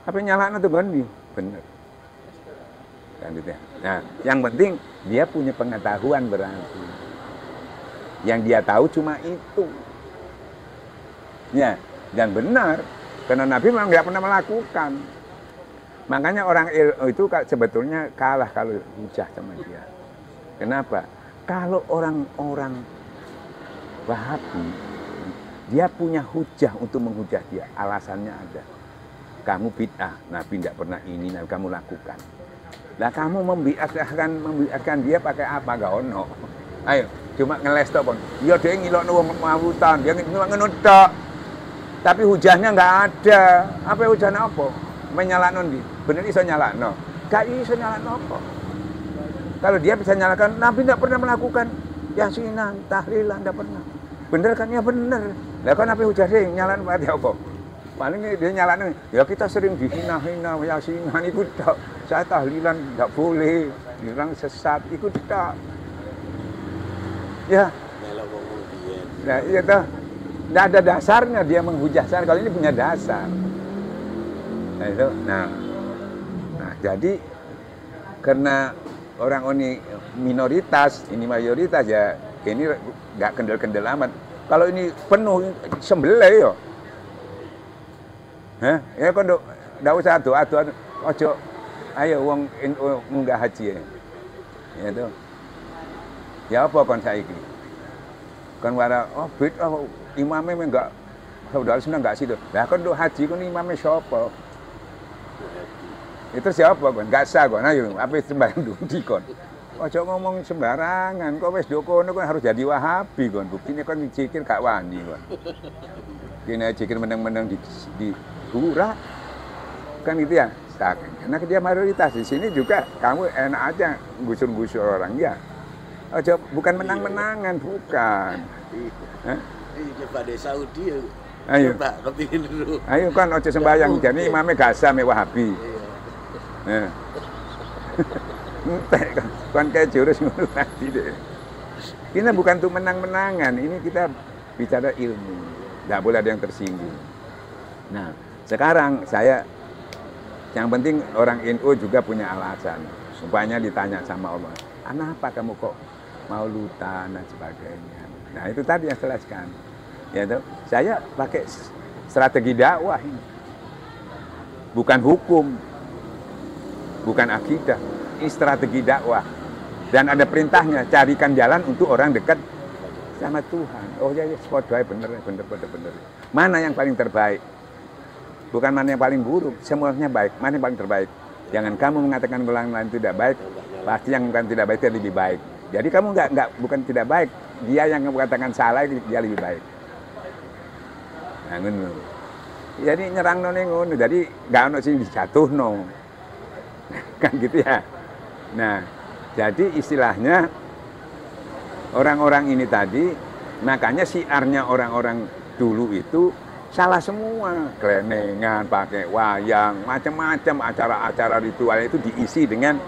apa nyalahnya itu benar. Kan gitu ya. Nah, yang penting dia punya pengetahuan berarti. Yang dia tahu cuma itu. Ya, dan benar. Karena Nabi memang nggak pernah melakukan. Makanya orang itu sebetulnya kalah kalau hujah sama dia. Kenapa? Kalau orang-orang Wahabi, dia punya hujah untuk menghujah dia. Alasannya ada. Kamu bid'ah, Nabi tidak pernah ini, Nabi kamu lakukan. Lah kamu membiarkan dia pakai apa? Gak ono. Ayo, cuma ngeles tok pun. Ya dia ngilokno wong mawutan, dia cuma ngono tok. Tapi hujahnya nggak ada. Apa hujahnya apa? Menyalahno ndi? Bener iso nyalahno. Gak iso nyalahno apa. Kalau dia bisa nyalakan, Nabi tidak pernah melakukan yasinan, tahlilan, tidak pernah. Bener kan? Ya bener. Lah kan Nabi hujahnya nyalahno berarti apa? Paling dia nyalahno, ya kita sering dihina-hina, yasinan itu tok. Saya tahlilan nggak boleh, orang sesat, ikut tak. Ya. Nah, iya toh. Nggak ada dasarnya dia menghujah saya. Kalau ini punya dasar. Nah itu, nah jadi karena orang ini minoritas, ini mayoritas ya, ini nggak kendel-kendel amat. Kalau ini penuh sembelih yo. Ya kan nggak usah doa, ojo. Ayo wong munggah haji ya. Ya itu. Ya apa kon saiki? Kon wara imamnya enggak saudara senang enggak situ. Lah kon do haji kon imamnya sapa? Itu siapa kon? Enggak sah kon. Ayo apa sembarang dundi kon. Ojo ngomong sembarangan. Kok wis do kono kon harus jadi Wahabi kon. Buktine kon zikir gak wani kon. Kene zikir meneng-meneng di hura. Kan gitu ya. Karena dia mayoritas di sini juga kamu enak aja gusur-gusur orang ya. Ojo bukan menang-menangan, bukan. Coba di Saudi. Ayo. Coba kepingin dulu. Ayo kan ojo sembayang jadi imamnya gasa me Wahabi. Nah. Entek kan kayak jurus ngono tadi deh. Ini bukan untuk menang-menangan, ini kita bicara ilmu. Enggak boleh ada yang tersinggung. Nah, sekarang yang penting orang NU juga punya alasan. Supaya ditanya sama Allah, kenapa kamu kok mau lutan dan sebagainya. Nah itu tadi yang jelaskan. Ya, saya pakai strategi dakwah ini. Bukan hukum, bukan akidah. Ini strategi dakwah. Dan ada perintahnya, carikan jalan untuk orang dekat sama Tuhan. Oh ya, bener. Mana yang paling terbaik? Bukan mana yang paling buruk, semuanya baik. Mana yang paling terbaik? Jangan kamu mengatakan orang lain tidak baik, pasti yang bukan tidak baik itu lebih baik. Jadi kamu bukan tidak baik, dia yang mengatakan salah dia lebih baik. Nah, ngono. Jadi nyerang ngono, jadi gak ono sing dijatuhno. Kan gitu ya. Nah, jadi istilahnya orang-orang ini tadi, makanya siarnya orang-orang dulu itu salah semua, kelenengan, pakai wayang, macam-macam acara-acara ritual itu diisi dengan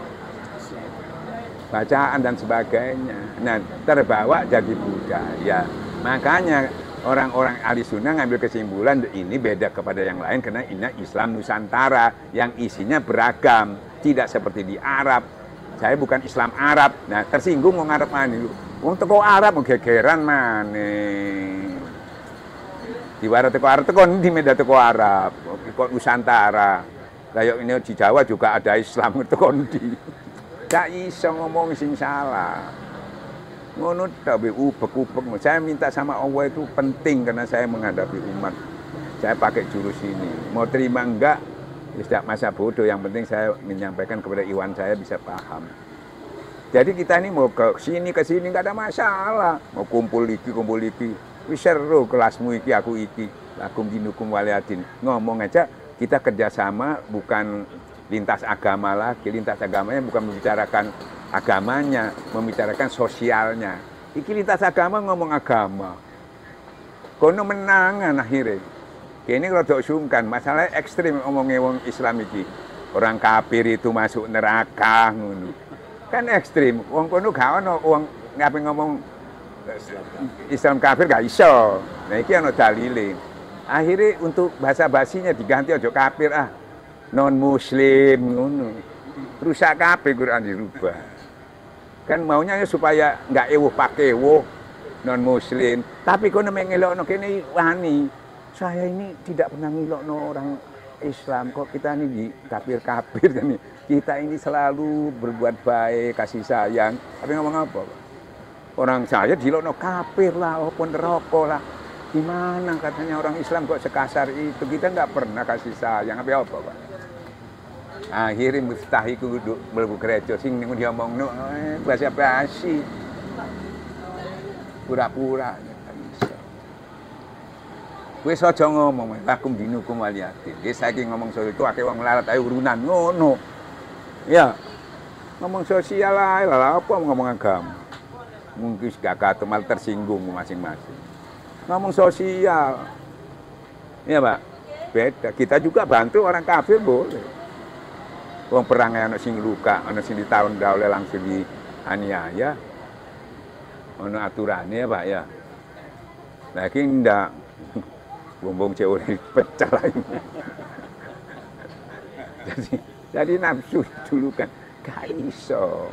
bacaan dan sebagainya. Nah, terbawa jadi budaya. Makanya orang-orang Ahli Sunnah ngambil kesimpulan ini beda kepada yang lain karena ini Islam Nusantara yang isinya beragam, tidak seperti di Arab. Saya bukan Islam Arab. Nah, tersinggung mau ngarep mana lu? Wong teko Arab gegeran maneh. Diwara teko Arab teko ndi medah teko Arab, kok Nusantara. Kayak ini di Jawa juga ada Islam teko ndi. Gak iso ngomong sing salah. Ngono tapi ubek-ubek. Saya minta sama Allah itu penting karena saya menghadapi umat. Saya pakai jurus ini. Mau terima enggak? Tidak masa bodoh. Yang penting saya menyampaikan kepada Iwan saya bisa paham. Jadi kita ini mau ke sini nggak ada masalah. Mau kumpul iki. Wis seru kelasmu iki aku iki. Lakum dinukum waliyadin. Ngomong aja kita kerjasama bukan lintas agama lagi. Lintas agamanya bukan membicarakan agamanya, membicarakan sosialnya. Iki lintas agama ngomong agama. Kono menangan akhirnya. Kini rada sungkan, masalahnya ekstrim omongnya wong Islam iki. Orang kafir itu masuk neraka ngono. Kan ekstrim. Wong kono gak ono wong ngapain ngomong Islam kafir gak iso. Nah iki ono dalile. Akhirnya untuk bahasa basinya diganti ojo kafir non muslim ngono. Rusak kabeh Quran dirubah. Kan maunya supaya nggak ewuh pakai ewuh non muslim. Tapi kono mengelokno kene wani. Saya ini tidak pernah ngilokno orang Islam, kok kita ini di kafir-kafir kan nih. Kita ini selalu berbuat baik, kasih sayang. Tapi ngomong apa, Pak? Orang saya dilokno kafir lah, walaupun rokok lah. Gimana katanya orang Islam kok sekasar itu? Kita nggak pernah kasih sayang, apa Pak? Akhirnya mustahiku duduk mlebu gereja sing dia ngomong bahasa basi. Pura-pura. Wis aja ngomong, lakum dinukum waliyadin. Wis saiki ngomong soal itu akeh wong larat ayo urunan ngono. Ya. Ngomong sosial ae lah apa ngomong agama. Mungkin gak katemal tersinggung masing-masing. Ngomong sosial. Iya, Pak. Beda. Kita juga bantu orang kafir boleh. Wong perang ana sing luka, ana sing ditaun oleh langsung dianiaya. Ono aturane ya, Pak ya. Lagi ndak bumbung cewek pecah lagi. jadi nafsu dulu kan gak iso.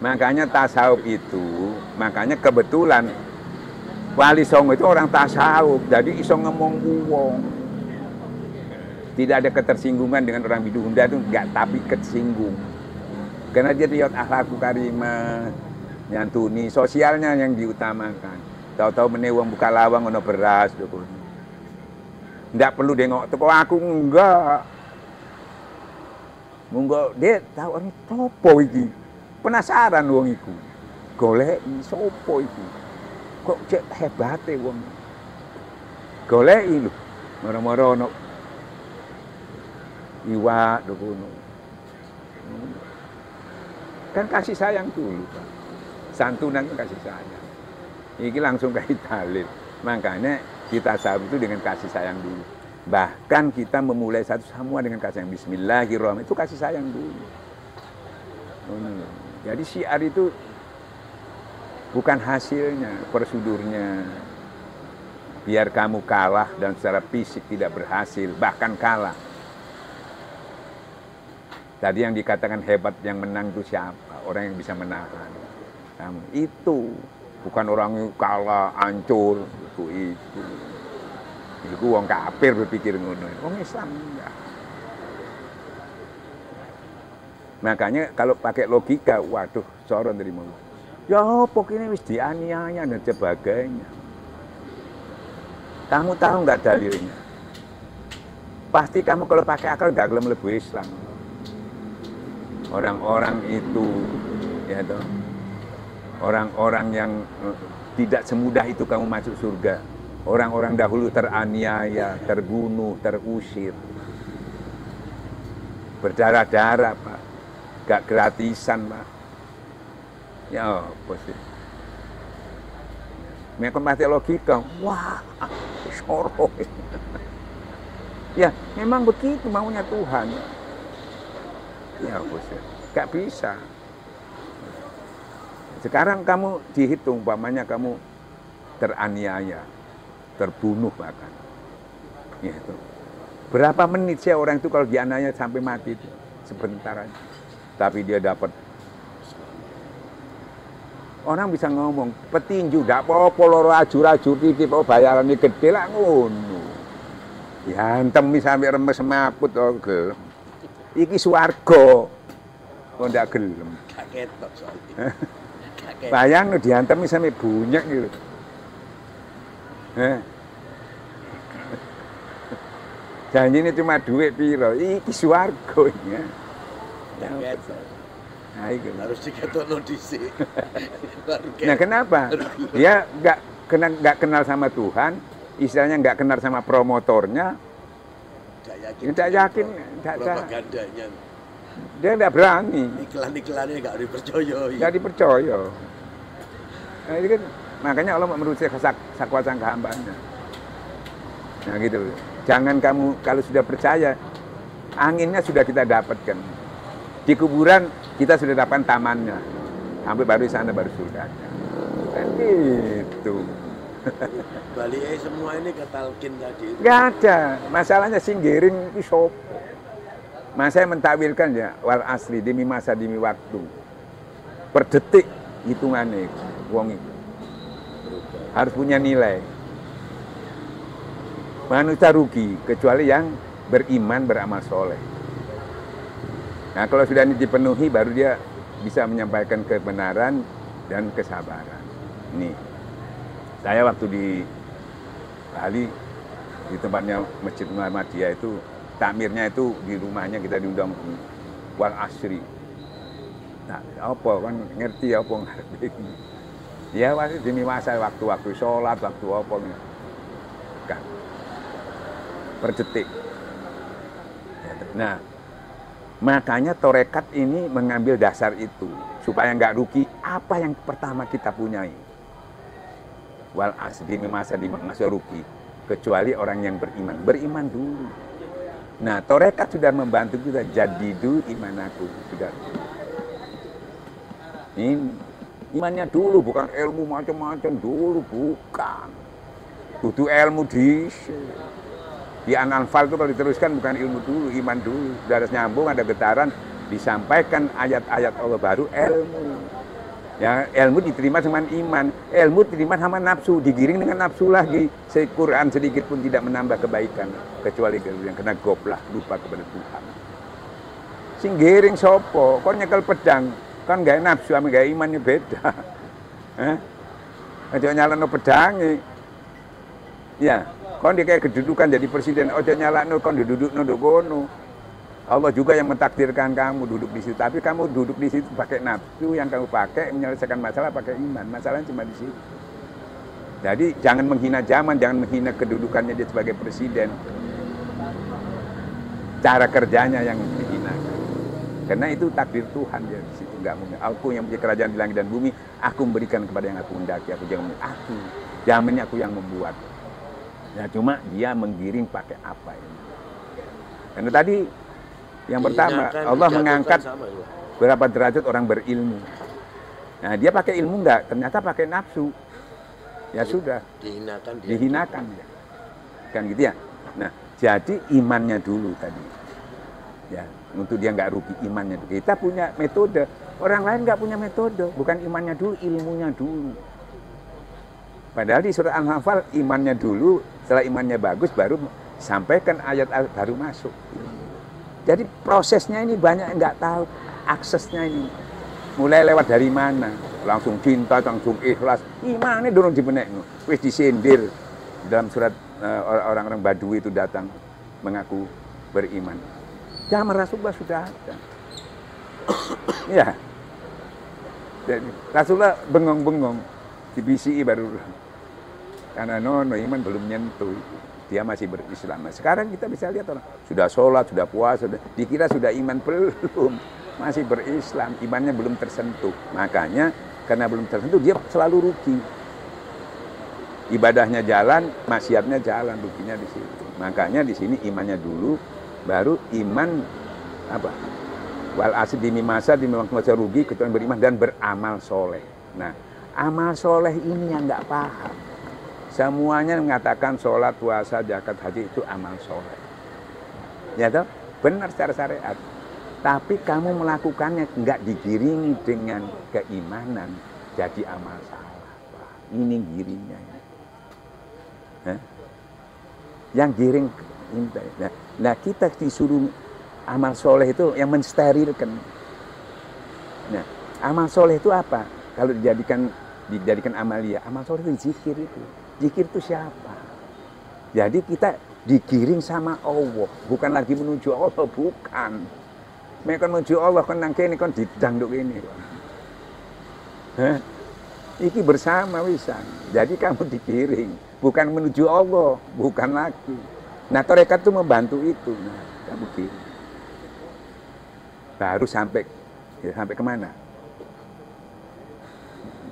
Makanya tasawuf itu, makanya kebetulan Wali Songo itu orang tasawuf, jadi iso ngomong uwong. Tidak ada ketersinggungan dengan orang Bidunda itu enggak, tapi kesinggung. Karena dia lihat akhlakul karimah, nyantuni, sosialnya yang diutamakan. Tahu-tahu menewang buka lawang ono beras dukun. Nggak perlu nengok toko aku, enggak. Monggo dia tahu ini sopo iki. Penasaran wong iku. Goleki sopo iki. Kok cek hebate wong. Goleki lho. Moro-moro ono iwak dokono. Kan kasih sayang dulu, Pak. Santunan itu kasih sayang. Iki langsung kayak dalil. Makanya kita sahabat itu dengan kasih sayang dulu. Bahkan kita memulai satu semua dengan kasih sayang. Bismillahirrahmanirrahim. Itu kasih sayang dulu. Jadi syiar itu bukan hasilnya, prosedurnya. Biar kamu kalah dan secara fisik tidak berhasil, bahkan kalah. Tadi yang dikatakan hebat yang menang itu siapa? Orang yang bisa menahan. Kamu itu bukan orang yang kalah, hancur. Itu wong kafir berpikir ngono. Wong Islam enggak. Makanya kalau pakai logika, waduh, soron dari mau. Ya pokoknya wis dianiaya dan sebagainya. Kamu tahu nggak dalilnya? Pasti kamu kalau pakai akal nggak gelem mlebu Islam. Orang-orang itu, ya toh, orang-orang yang tidak semudah itu kamu masuk surga. Orang-orang dahulu teraniaya, terbunuh, terusir. Berdarah-darah, Pak. Gak gratisan, Pak. Ya, apa sih? Mereka mati logika. Wah, soro. Ya, memang begitu maunya Tuhan. Ya, apa sih? Gak bisa. Sekarang kamu dihitung, umpamanya kamu teraniaya, terbunuh bahkan. Ya, itu. Berapa menit sih orang itu kalau dianiaya sampai mati itu? Sebentar aja. Tapi dia dapat Orang bisa ngomong, petinju ndak apa-apa loro ajur-ajur titip oh bayarane gede lah ngono. Ya entem sampe remes semaput to gelem. Iki swarga. Kok ndak gelem. Gak ketok soalnya. Gak ketok. Bayang diantemi sampe bunyek gitu. Janji ini cuma duit piro, iki swarga ya. Gak ketok. Nah, itu. Harus diketokno dhisik. Nah, kenapa? Dia nggak kenal sama Tuhan, istilahnya nggak kenal sama promotornya, tidak yakin, propagandanya. Dia nggak berani. Iklan-iklannya nggak dipercaya. Nggak dipercaya. Nah, ini kan makanya Allah merusak sakwasangka hambanya. Nah gitu. Jangan kamu kalau sudah percaya, anginnya sudah kita dapatkan. Di kuburan kita sudah dapat tamannya. Sampai baru sana baru surganya. Kan gitu. Balik semua ini ke talqin tadi. Nggak ada. Masalahnya singgiring itu sopo. Saya mentakwilkan ya, wal asli demi masa demi waktu. Per detik hitungannya wong itu. Harus punya nilai. Manusia rugi kecuali yang beriman beramal soleh. Nah kalau sudah ini dipenuhi baru dia bisa menyampaikan kebenaran dan kesabaran. Ini saya waktu di Bali di tempatnya Masjid Muhammadiyah itu takmirnya itu di rumahnya kita diundang wal asri. Nah apa kan ngerti apa ngerti. Ya waktu demi masa waktu sholat waktu apa kan per detik. Nah makanya torekat ini mengambil dasar itu supaya nggak rugi. Apa yang pertama kita punyai? Wal asli masa di masa rugi kecuali orang yang beriman dulu. Nah torekat sudah membantu kita jadidu imanaku sudah. Ini imannya dulu bukan ilmu macam-macam dulu bukan. Butuh ilmu di An-Anfal itu kalau diteruskan bukan ilmu dulu, iman dulu. Sudah ada nyambung, ada getaran, disampaikan ayat-ayat Allah baru ilmu. Ya, ilmu diterima sama iman, ilmu diterima sama nafsu, digiring dengan nafsu lagi. Quran sedikit pun tidak menambah kebaikan kecuali yang kena goblah lupa kepada Tuhan. Sing giring sopo, kok nyekel pedang, kan gak nafsu sama gak imannya beda. Aja nyalano pedangi. Ya. Kon dia kayak kedudukan jadi presiden, ojo nyalakno kon duduk no kono. Allah juga yang mentakdirkan kamu duduk di situ, tapi kamu duduk di situ pakai nafsu yang kamu pakai menyelesaikan masalah pakai iman. Masalahnya cuma di situ. Jadi jangan menghina zaman, jangan menghina kedudukannya dia sebagai presiden. Cara kerjanya yang dihinakan. Karena itu takdir Tuhan dia di situ enggak mungkin. Aku yang punya kerajaan di langit dan bumi, aku memberikan kepada yang aku hendaki. Aku jangan aku. Jaminnya aku yang membuat. Ya cuma dia menggiring pakai apa ini. Karena tadi yang pertama Allah mengangkat berapa derajat orang berilmu. Nah dia pakai ilmu enggak, ternyata pakai nafsu. Ya sudah. Dihinakan dia. Kan gitu ya. Nah jadi imannya dulu tadi. Ya untuk dia enggak rugi imannya dulu. Kita punya metode. Orang lain enggak punya metode. Bukan imannya dulu, ilmunya dulu. Padahal di surat Al-Anfal imannya dulu, setelah imannya bagus baru sampaikan ayat-ayat baru masuk. Jadi prosesnya ini banyak yang nggak tahu, aksesnya ini. Mulai lewat dari mana? Langsung cinta, langsung ikhlas. Imannya dorong di benek. Wis disindir. Dalam surat orang-orang Badui itu datang mengaku beriman. Zaman Rasulullah sudah ada. Ya. Jadi, Rasulullah bengong-bengong. Di BCI baru. Karena iman belum nyentuh. Dia masih berislam. Sekarang kita bisa lihat orang sudah sholat, sudah puasa, dikira sudah iman, belum. Masih berislam, imannya belum tersentuh. Makanya karena belum tersentuh dia selalu rugi. Ibadahnya jalan, maksiatnya jalan, ruginya di situ. Makanya di sini imannya dulu, baru iman apa? Wal asli dimi masa rugi kecuali beriman dan beramal soleh. Nah, amal soleh ini yang nggak paham. Semuanya mengatakan sholat, puasa, zakat, haji itu amal soleh. Ya toh? Benar secara syariat. Tapi kamu melakukannya nggak digiringi dengan keimanan. jadi amal salah. Wah, ini giringnya. Hah? Yang giring, nah kita disuruh amal soleh itu yang mensterilkan. Nah, amal soleh itu apa? Kalau dijadikan amalia, amal soleh itu zikir itu. Zikir itu siapa? Jadi kita digiring sama Allah, bukan lagi menuju Allah, bukan. Mereka menuju Allah kan nangke ini kan didangduk ini. Hah? Iki bersama wisan. Jadi kamu digiring, bukan menuju Allah, bukan lagi. Nah, tarekat itu membantu itu. Nah, kamu giring. Baru sampai kemana?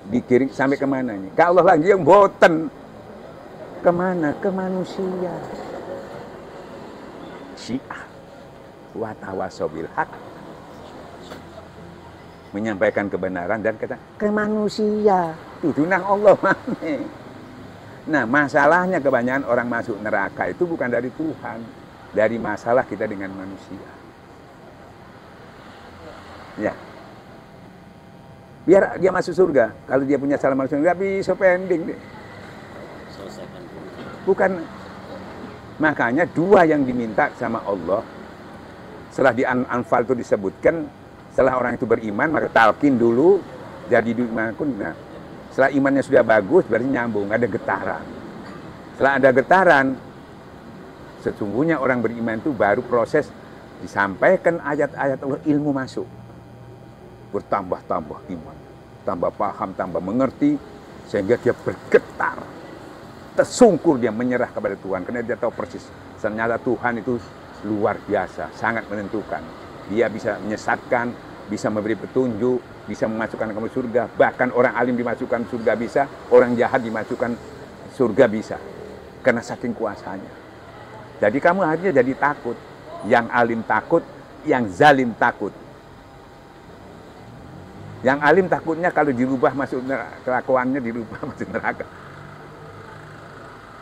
Digiring sampai kemana nih? Ke Allah lagi yang boten. Kemana? Ke manusia. Syiah wa tawassaw bil haq, menyampaikan kebenaran dan kata ke manusia. Itu nang Allah mana. Nah, masalahnya kebanyakan orang masuk neraka itu bukan dari Tuhan, dari masalah kita dengan manusia. Ya. Biar dia masuk surga. Kalau dia punya salah manusia, nggak bisa pending deh. Bukan. Makanya dua yang diminta sama Allah, setelah di Anfal itu disebutkan, setelah orang itu beriman, maka talqin dulu, jadi diimankan. Nah, setelah imannya sudah bagus, berarti nyambung, ada getaran. Setelah ada getaran, sesungguhnya orang beriman itu baru proses disampaikan ayat-ayat Allah, ilmu masuk. Bertambah-tambah iman, tambah paham, tambah mengerti, sehingga dia bergetar, tersungkur dia menyerah kepada Tuhan, karena dia tahu persis ternyata Tuhan itu luar biasa, sangat menentukan. Dia bisa menyesatkan, bisa memberi petunjuk, bisa memasukkan kamu surga, bahkan orang alim dimasukkan surga bisa, orang jahat dimasukkan surga bisa, karena saking kuasanya. Jadi kamu akhirnya jadi takut, yang alim takut, yang zalim takut. Yang alim takutnya kalau dirubah masuk neraka, kelakuannya dirubah masuk neraka.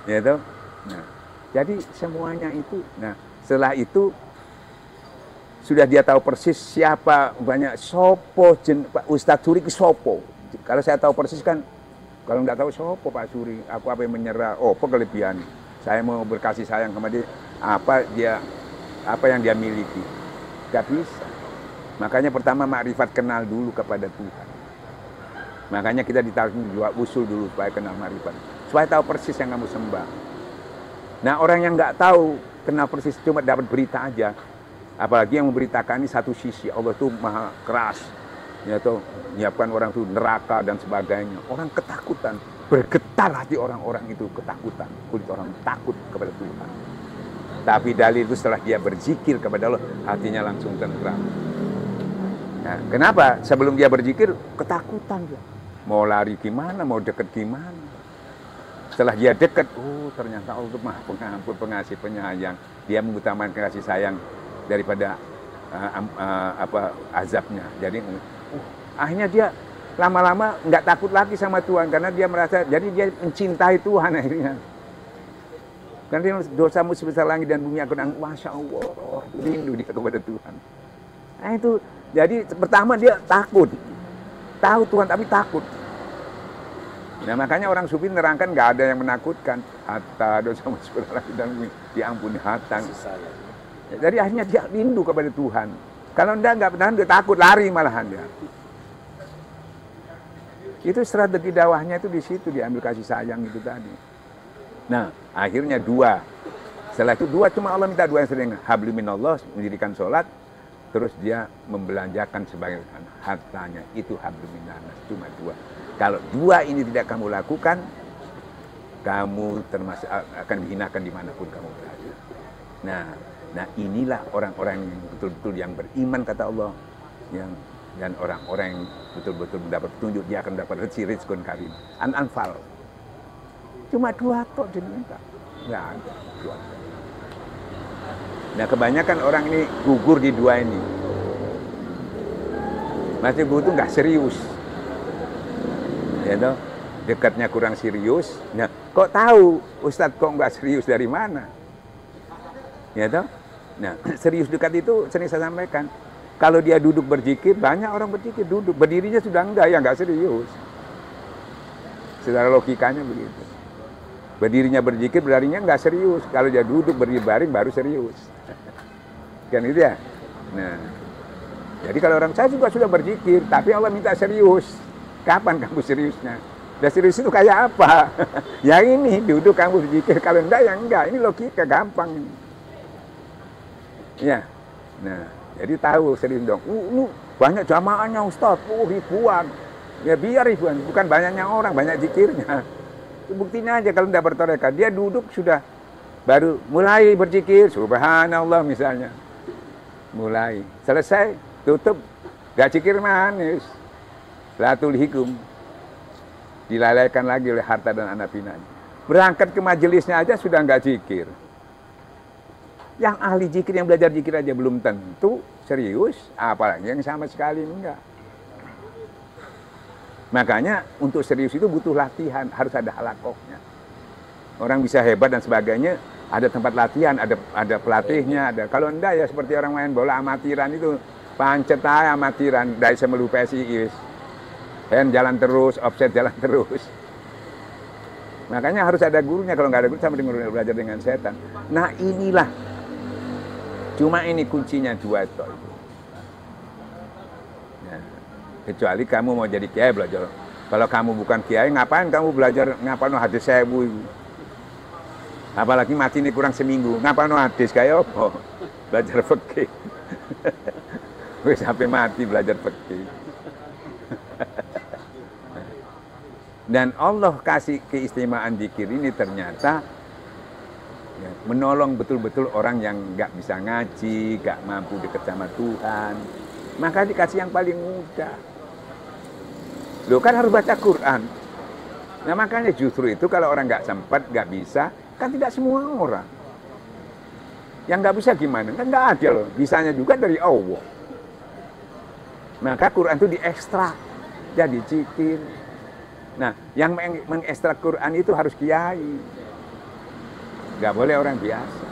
Ya toh? Nah, jadi semuanya itu. Nah, setelah itu sudah dia tahu persis siapa banyak sopo Pak Ustadz Suri ke sopo. Kalau saya tahu persis kan, kalau nggak tahu sopo Pak Suri, aku apa yang menyerah, apa kelebihan. Saya mau berkasih sayang sama dia, apa yang dia miliki. Gak bisa. Makanya pertama makrifat, kenal dulu kepada Tuhan. Makanya kita ditalkin juga usul dulu supaya kenal makrifat, supaya tahu persis yang kamu sembah. Nah, orang yang nggak tahu, kenal persis cuma dapat berita aja. Apalagi yang memberitakan ini satu sisi, Allah tuh maha keras, ya tuh menyiapkan orang tuh neraka dan sebagainya. Orang ketakutan, bergetar hati orang-orang itu ketakutan, kulit orang takut kepada Tuhan. Tapi dalil itu setelah dia berzikir kepada Allah, hatinya langsung tentram. Nah, kenapa? Sebelum dia berzikir, ketakutan dia. Mau lari gimana, mau deket gimana. Setelah dia dekat, oh ternyata Allah itu maha pengampun, pengasih, penyayang. Dia mengutamakan kasih sayang daripada azabnya. Jadi, akhirnya dia lama-lama nggak takut lagi sama Tuhan, karena dia merasa, jadi dia mencintai Tuhan akhirnya. Karena dosamu sebesar langit dan bumi, aku nang, masya Allah, rindu dia kepada Tuhan. Nah itu, jadi pertama dia takut, tahu Tuhan tapi takut. Nah makanya orang sufi nerangkan nggak ada yang menakutkan, hatta dosamu sebesar langit dan bumi, diampuni hatang. Jadi akhirnya dia rindu kepada Tuhan. Kalau nggak benar dia takut, lari malahan dia. Itu strategi dakwahnya itu di situ, diambil kasih sayang itu tadi. Nah, akhirnya dua. Setelah itu dua, cuma Allah minta dua yang sering. Habli minallah, mendirikan sholat. Terus dia membelanjakan sebagai hartanya. Itu habli minallah, cuma dua. Kalau dua ini tidak kamu lakukan, kamu termasuk akan dihinakan dimanapun kamu berada. Nah inilah orang-orang yang betul-betul yang beriman, kata Allah. Dan orang-orang yang betul-betul mendapat petunjuk, dia akan dapat rizqun karim. Anfal. Cuma dua tok diminta. Nggak ada dua. Nah kebanyakan orang ini gugur di dua ini. Masih gugur itu nggak serius. Ya toh, dekatnya kurang serius. Nah kok tahu Ustadz kok nggak serius dari mana? Ya toh. Nah serius dekat itu sering saya sampaikan. Kalau dia duduk berzikir, banyak orang berzikir duduk. Berdirinya sudah enggak, ya nggak serius. Secara logikanya begitu. Berdirinya berzikir, berlarinya nggak serius. Kalau dia duduk berbaring baru serius. Kan gitu ya. Nah, jadi kalau orang saya juga sudah berzikir, tapi Allah minta serius. Kapan kamu seriusnya? Udah serius itu kayak apa? Ya ini duduk kamu berzikir, kalau enggak ya enggak. Ini logika gampang ini. Ya. Nah, jadi tahu serius dong. Ini banyak jamaahnya Ustaz, ribuan. Ya biar ribuan, bukan banyaknya orang, banyak zikirnya. Buktinya aja kalau tidak bertorekat, dia duduk sudah baru mulai berzikir, subhanallah misalnya. Mulai, selesai, tutup, gak zikir manis. Latul hikum. Dilalaikan lagi oleh harta dan anak pinanya. Berangkat ke majelisnya aja sudah nggak zikir. Yang ahli zikir, yang belajar zikir aja belum tentu serius, apalagi yang sama sekali enggak. Makanya untuk serius itu butuh latihan, harus ada halakohnya. Orang bisa hebat dan sebagainya, ada tempat latihan, ada pelatihnya, ada. Kalau enggak ya seperti orang main bola amatiran itu, pancet aja amatiran, dari semelu PSI. Hand jalan terus, offset jalan terus. Makanya harus ada gurunya, kalau nggak ada guru sama dengan belajar dengan setan. Nah inilah, cuma ini kuncinya dua itu. Kecuali kamu mau jadi kiai belajar. Kalau kamu bukan kiai, ngapain kamu belajar, ngapain hadis 1000 itu? Apalagi mati ini kurang seminggu, ngapain hadis kayak apa? Belajar fikih. Wis sampai mati belajar fikih. Dan Allah kasih keistimewaan zikir ini ternyata ya, menolong betul-betul orang yang nggak bisa ngaji, nggak mampu dekat sama Tuhan. Maka dikasih yang paling mudah. Loh kan harus baca Quran. Nah makanya justru itu kalau orang nggak sempat, nggak bisa, kan tidak semua orang. Yang nggak bisa gimana? Kan nggak ada loh. Bisanya juga dari Allah. Maka Quran itu diekstrak, jadi zikir. Nah yang mengekstrak Quran itu harus kiai. Nggak boleh orang biasa.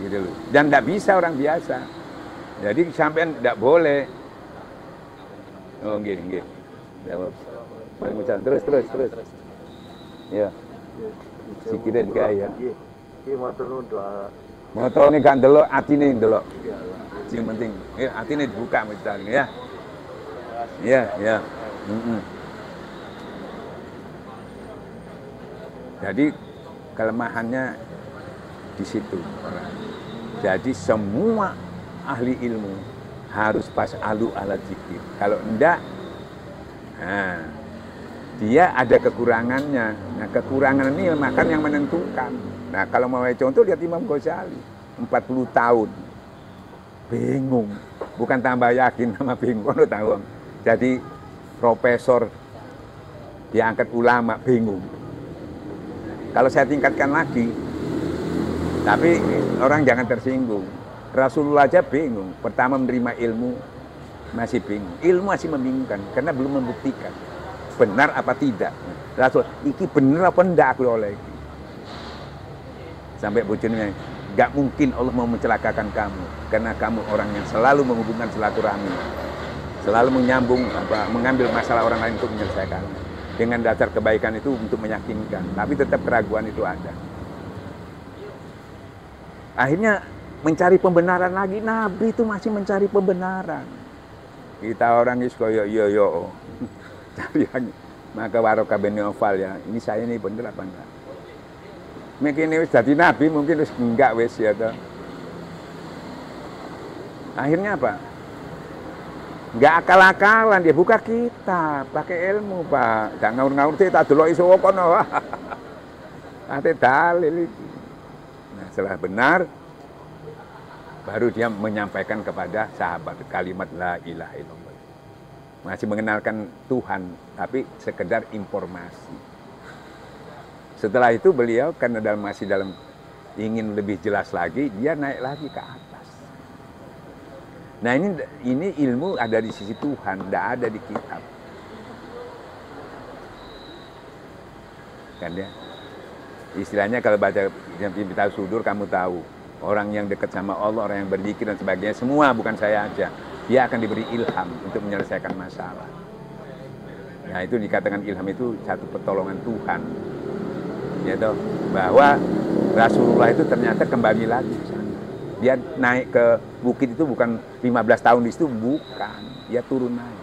Gitu loh. Dan nggak bisa orang biasa. Jadi sampean tidak boleh. Oh gini. Terus. Ya. Sikirin kaya. Iki motor doa. Motor ini gak ndelok, atine ndelok. Yang penting, ya atine dibuka misalnya ya. Ya. Jadi kelemahannya di situ. Jadi semua ahli ilmu harus pas alu ala zikir. Kalau enggak, nah, dia ada kekurangannya. Nah, kekurangan ini makan yang menentukan. Nah, kalau mau contoh lihat Imam Ghazali, 40 tahun. Bingung. Bukan tambah yakin sama bingung, tahu. Jadi profesor diangkat ulama, bingung. Kalau saya tingkatkan lagi, tapi orang jangan tersinggung. Rasulullah aja bingung. Pertama menerima ilmu masih bingung. Ilmu masih membingungkan karena belum membuktikan benar apa tidak. Rasul, iki benar apa enggak aku oleh iki. Sampai bojone, enggak mungkin Allah mau mencelakakan kamu karena kamu orang yang selalu menghubungkan silaturahmi. Selalu menyambung mengambil masalah orang lain untuk menyelesaikan. Dengan dasar kebaikan itu untuk meyakinkan, tapi tetap keraguan itu ada. Akhirnya mencari pembenaran lagi, Nabi itu masih mencari pembenaran. Kita orang is koyo yo. Tapi maka Warokah bin Nawfal ya, ini saya ini bener apa enggak? Mungkin ini jadi Nabi, mungkin wis enggak wis ya toh. Akhirnya apa? Enggak akal-akalan dia buka kitab, pakai ilmu, Pak. Jangan ngawur-ngawur tak delok iso kono. Ate dalil iki. Nah, setelah benar baru dia menyampaikan kepada sahabat kalimat la ilaha illallah. Masih mengenalkan Tuhan, tapi sekedar informasi. Setelah itu beliau karena masih dalam ingin lebih jelas lagi, dia naik lagi ke atas. Nah ini ilmu ada di sisi Tuhan, tidak ada di kitab. Kan ya? Istilahnya kalau baca yang Kitab Sudur kamu tahu. Orang yang dekat sama Allah, orang yang berzikir dan sebagainya, semua bukan saya aja. Dia akan diberi ilham untuk menyelesaikan masalah. Nah itu dikatakan ilham itu satu pertolongan Tuhan, ya toh, bahwa Rasulullah itu ternyata kembali lagi ke sana. Dia naik ke bukit itu bukan 15 tahun di situ, bukan, dia turun naik,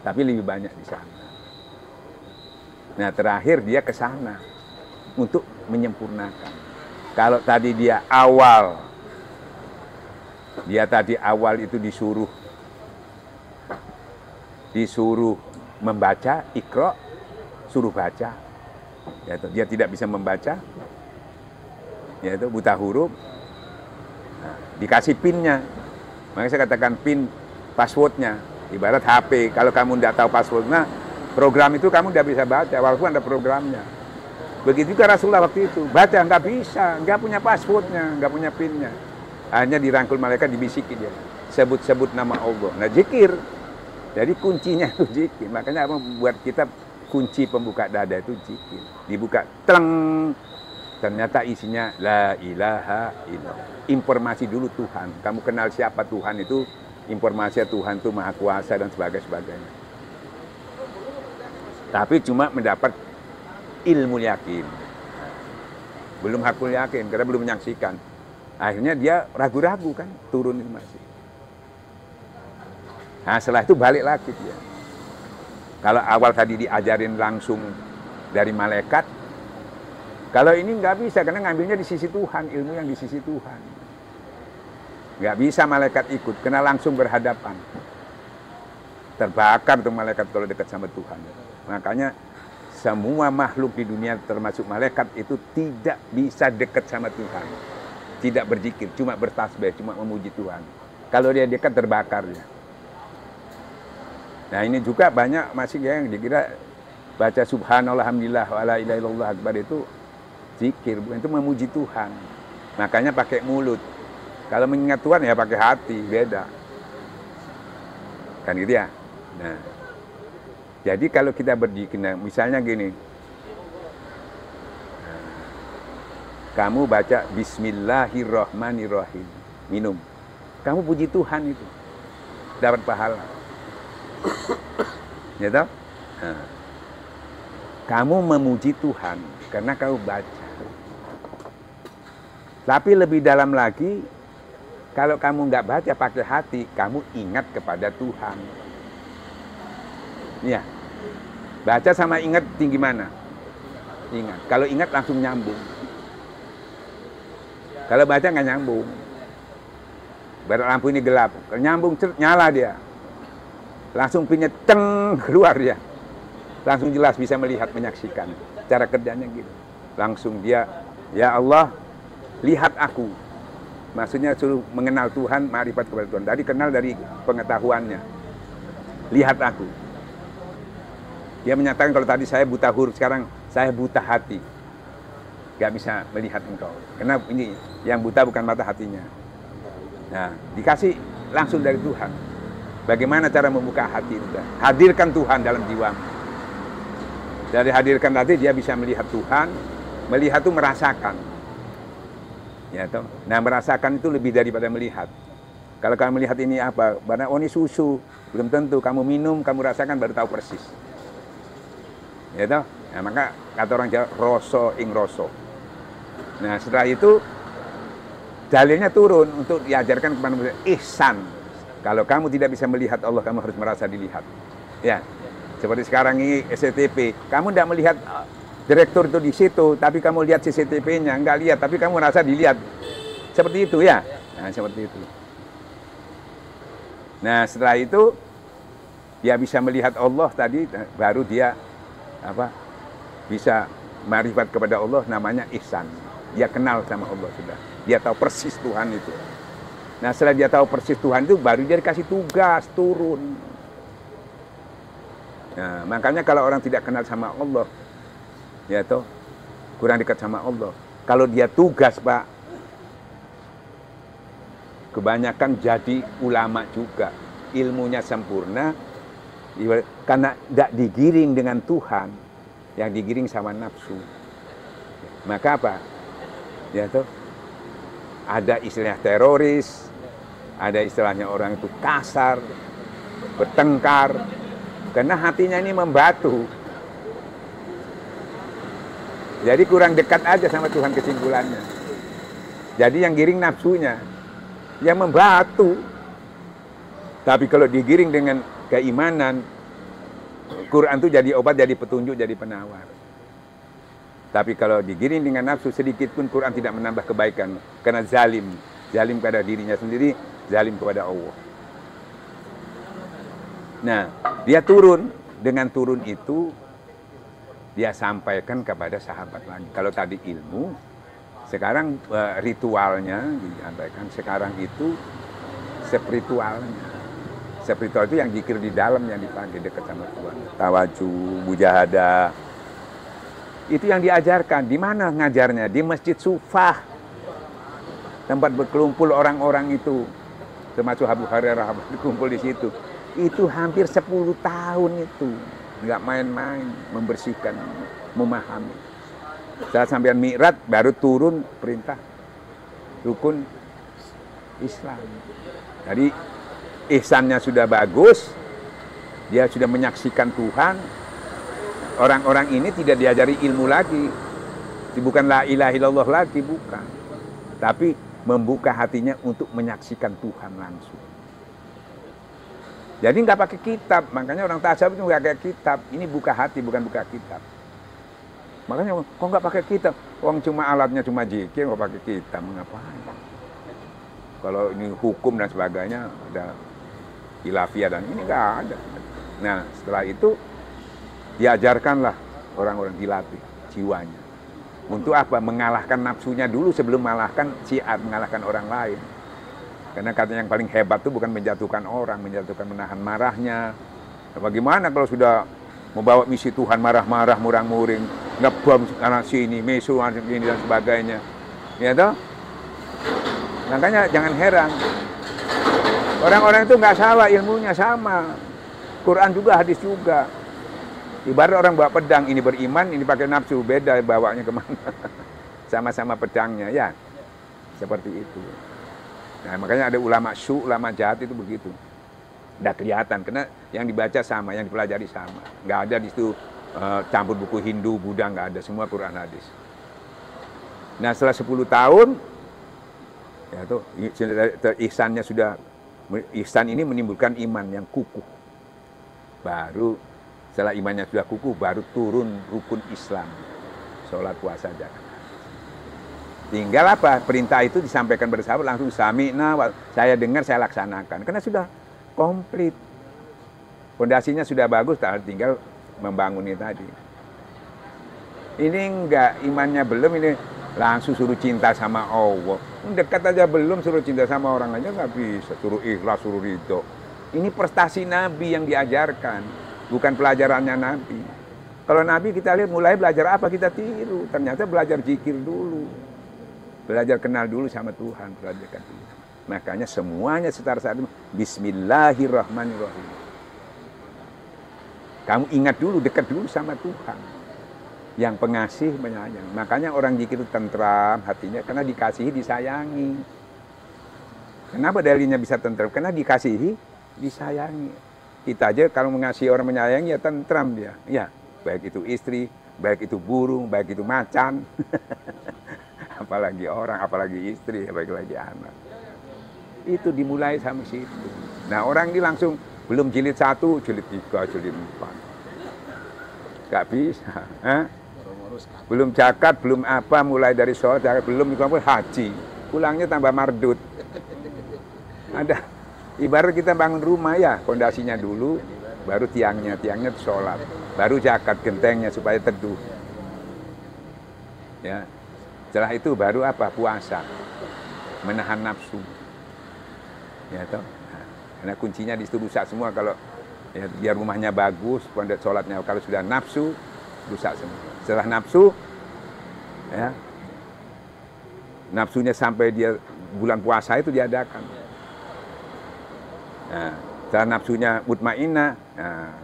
tapi lebih banyak di sana. Nah terakhir dia ke sana untuk menyempurnakan. Kalau tadi dia awal itu disuruh membaca, Iqra, suruh baca. Yaitu, dia tidak bisa membaca, yaitu buta huruf. Nah, dikasih pinnya. Makanya saya katakan pin passwordnya. Ibarat HP, kalau kamu tidak tahu passwordnya, program itu kamu tidak bisa baca, walaupun ada programnya. Begitu juga Rasulullah waktu itu, baca nggak bisa, nggak punya passwordnya, nggak punya pinnya. Hanya dirangkul malaikat, dibisiki dia, sebut-sebut nama Allah. Nah zikir. Jadi kuncinya itu zikir. Makanya apa buat kita kunci pembuka dada itu zikir. Dibuka, teleng. Ternyata isinya la ilaha illallah. Informasi dulu Tuhan. Kamu kenal siapa Tuhan itu, informasi Tuhan itu maha kuasa dan sebagainya. Tapi cuma mendapat ilmu yakin. Belum hakul yakin, karena belum menyaksikan. Akhirnya dia ragu-ragu kan, turun itu masih. Nah setelah itu balik lagi dia. Kalau awal tadi diajarin langsung dari malaikat, kalau ini nggak bisa karena ngambilnya di sisi Tuhan, ilmu yang di sisi Tuhan. Nggak bisa malaikat ikut, kena langsung berhadapan. Terbakar tuh malaikat kalau dekat sama Tuhan. Makanya semua makhluk di dunia termasuk malaikat itu tidak bisa dekat sama Tuhan. Tidak berzikir, cuma bertasbih, cuma memuji Tuhan. Kalau dia dekat terbakar dia. Nah ini juga banyak masih yang dikira baca subhanallah, alhamdulillah, wa la ilaha illallah akbar itu zikir, bukan itu memuji Tuhan. Makanya pakai mulut. Kalau mengingat Tuhan ya pakai hati, beda. Kan gitu ya. Nah, jadi kalau kita berzikir, misalnya gini, kamu baca Bismillahirrahmanirrahim, minum, kamu puji Tuhan itu, dapat pahala. Ya toh? Nah, kamu memuji Tuhan karena kamu baca. Tapi lebih dalam lagi, kalau kamu nggak baca pakai hati, kamu ingat kepada Tuhan. Ya, baca sama ingat tinggi mana? Ingat. Kalau ingat langsung nyambung. Kalau baca nggak nyambung. Baru lampu ini gelap, nyambung nyala dia. Langsung pinnya ceng keluar dia. Langsung jelas bisa melihat, menyaksikan. Cara kerjanya gitu. Langsung dia, ya Allah, lihat aku. Maksudnya suruh mengenal Tuhan, ma'rifat kepada Tuhan. Tadi kenal dari pengetahuannya. Lihat aku. Dia menyatakan kalau tadi saya buta huruf, sekarang saya buta hati. Gak bisa melihat engkau. Karena ini yang buta bukan mata hatinya. Nah, dikasih langsung dari Tuhan. Bagaimana cara membuka hati itu? Hadirkan Tuhan dalam jiwamu. Dari hadirkan hati dia bisa melihat Tuhan. Melihat itu merasakan. Ya toh. Nah merasakan itu lebih daripada melihat. Kalau kamu melihat ini apa? Barang oh ini susu. Belum tentu. Kamu minum, kamu rasakan baru tahu persis. Ya toh. Nah, maka kata orang Jawa roso ing roso. Nah setelah itu dalilnya turun untuk diajarkan kepada manusia ihsan. Kalau kamu tidak bisa melihat Allah, kamu harus merasa dilihat. Ya, seperti sekarang ini SCTV. Kamu tidak melihat direktur itu di situ, tapi kamu lihat CCTV-nya, enggak lihat, tapi kamu merasa dilihat. Seperti itu ya. Nah, seperti itu. Nah, setelah itu dia bisa melihat Allah tadi, baru dia bisa ma'rifat kepada Allah, namanya ihsan. Dia kenal sama Allah sudah. Dia tahu persis Tuhan itu. Nah setelah dia tahu persis Tuhan itu baru dia dikasih tugas turun. Nah makanya kalau orang tidak kenal sama Allah, ya toh kurang dekat sama Allah. Kalau dia tugas Pak, kebanyakan jadi ulama juga, ilmunya sempurna, karena tidak digiring dengan Tuhan, yang digiring sama nafsu. Maka apa? Ya toh ada istilah teroris. Ada istilahnya orang itu kasar, bertengkar, Karena hatinya ini membatu. Jadi kurang dekat aja sama Tuhan kesimpulannya. Jadi yang giring nafsunya, yang membatu. Tapi kalau digiring dengan keimanan, Quran itu jadi obat, jadi petunjuk, jadi penawar. Tapi kalau digiring dengan nafsu, sedikit pun Quran tidak menambah kebaikan. Karena zalim. Zalim kepada dirinya sendiri, zalim kepada Allah. Nah, dia turun. Dengan turun itu, dia sampaikan kepada sahabat lagi. Kalau tadi ilmu, sekarang ritualnya disampaikan. Sekarang itu spiritualnya. Spiritual itu yang zikir di dalam, yang dipakai dekat sama Tuhan. Tawaju, mujahadah. Itu yang diajarkan. Di mana ngajarnya? Di Masjid Sufah. Tempat berkumpul orang-orang itu. Termasuk Abu Hurairah berkumpul di situ. Itu hampir 10 tahun itu. Nggak main-main, membersihkan, memahami. Setelah sampean Mi'raj, baru turun perintah rukun Islam. Jadi ihsannya sudah bagus, dia sudah menyaksikan Tuhan. Orang-orang ini tidak diajari ilmu lagi, bukan la ilaha illallah lagi, bukan. Tapi membuka hatinya untuk menyaksikan Tuhan langsung. Jadi nggak pakai kitab, makanya orang tasawuf itu nggak pakai kitab. Ini buka hati, bukan buka kitab. Makanya kok nggak pakai kitab? Wong cuma alatnya cuma zikir, nggak pakai kitab, ngapain? Kalau ini hukum dan sebagainya, ada khilafiyah dan ini nggak ada. Nah setelah itu diajarkanlah orang-orang, dilatih jiwanya. Untuk apa? Mengalahkan nafsunya dulu sebelum mengalahkan orang lain. Karena katanya yang paling hebat itu bukan menjatuhkan orang, menjatuhkan menahan marahnya. Nah, bagaimana kalau sudah membawa misi Tuhan marah-marah, murang-muring, ngebom anak sini, mesu anak sini dan sebagainya. Ya toh? Makanya jangan heran. Orang-orang itu nggak salah, ilmunya sama. Quran juga, hadis juga. Ibarat orang bawa pedang, ini beriman, ini pakai nafsu, beda bawanya kemana. Sama-sama pedangnya, ya. Seperti itu. Nah, makanya ada ulama ulama jahat itu begitu. Udah kelihatan, karena yang dibaca sama, yang dipelajari sama. Nggak ada di situ campur buku Hindu, Buddha, nggak ada. Semua Quran hadis. Nah, setelah 10 tahun, ya tuh, ihsannya sudah, ihsan ini menimbulkan iman yang kukuh. Baru, setelah imannya sudah kukuh, baru turun rukun Islam. Sholat, puasa, zakat. Tinggal apa? Perintah itu disampaikan bersahabat langsung sami'na, saya dengar, saya laksanakan. Karena sudah komplit. Fondasinya sudah bagus, tinggal membangun ini tadi. Ini enggak, imannya belum, ini langsung suruh cinta sama Allah. Dekat aja belum, suruh cinta sama orang aja nggak bisa. Suruh ikhlas, suruh ridho. Ini prestasi Nabi yang diajarkan, bukan pelajarannya Nabi. Kalau Nabi kita lihat mulai belajar apa, kita tiru. Ternyata belajar zikir dulu. Belajar kenal dulu sama Tuhan, belajar Tuhan. Makanya semuanya secara saat itu Bismillahirrahmanirrahim. Kamu ingat dulu, dekat dulu sama Tuhan. Yang pengasih, penyayang. Makanya orang zikir itu tentram hatinya karena dikasihi, disayangi. Kenapa dalilnya bisa tentram? Karena dikasihi, disayangi. Kita aja kalau mengasihi orang, menyayangi, ya tentram dia. Ya, baik itu istri, baik itu burung, baik itu macan. Apalagi orang, apalagi istri, apalagi lagi anak. Itu dimulai sama situ. Nah, orang ini langsung belum jilid 1, jilid 3, jilid 4. Gak bisa. Belum zakat, belum apa, mulai dari sholat, zakat, belum haji. Pulangnya tambah mardut. Ada. Ibarat kita bangun rumah ya, fondasinya dulu, baru tiangnya sholat. Baru zakat, gentengnya supaya teduh. Ya. Setelah itu baru apa? Puasa. Menahan nafsu. Ya toh. Nah, karena kuncinya di situ rusak semua kalau ya, biar rumahnya bagus, pondok sholatnya kalau sudah nafsu rusak semua. Setelah nafsu ya. Nafsunya sampai dia bulan puasa itu diadakan. Nah, setelah nafsunya mutmainnah, nah,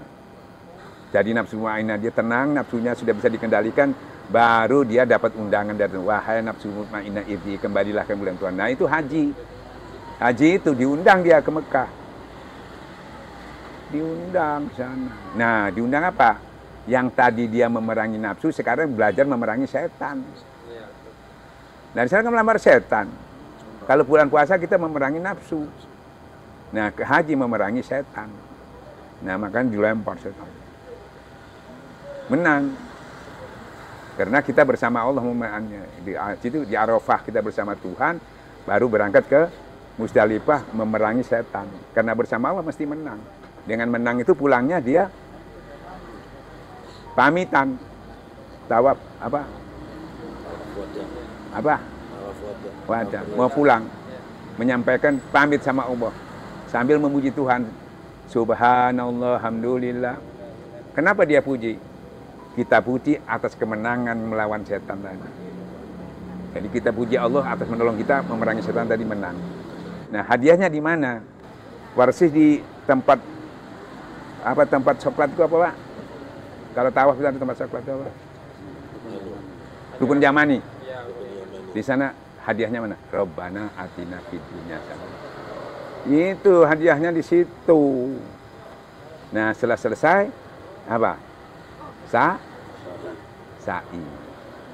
jadi nafsu mutmainnah dia tenang, nafsunya sudah bisa dikendalikan. Baru dia dapat undangan dari wahai nafsu mutmainnah irji, kembalilah ke bulan Tuhan. Nah itu haji. Haji itu diundang dia ke Mekah. Diundang ke sana. Nah, diundang apa? Yang tadi dia memerangi nafsu, sekarang belajar memerangi setan. Nah, di sana kan melamar setan. Kalau bulan puasa kita memerangi nafsu. Nah, ke haji memerangi setan. Nah, makanya dilempar setan. Menang. Karena kita bersama Allah memeranginya. Di Arafah kita bersama Tuhan, baru berangkat ke Musdalifah memerangi setan. Karena bersama Allah mesti menang. Dengan menang itu pulangnya dia pamitan. Tawaf apa? Apa? Wadah. Mau pulang. Menyampaikan pamit sama Allah. Sambil memuji Tuhan. Subhanallah, alhamdulillah. Kenapa dia puji? Kita puji atas kemenangan melawan setan tadi. Jadi kita puji Allah atas menolong kita memerangi setan tadi, menang. Nah, hadiahnya di mana? Persis di tempat apa, tempat coklat itu apa, Pak? Kalau tawaf itu ada tempat coklat itu apa? Rukun Yamani. Di sana hadiahnya mana? Rabbana atina fid dunya hasanah. Itu hadiahnya di situ. Nah, setelah selesai apa? Sa'i.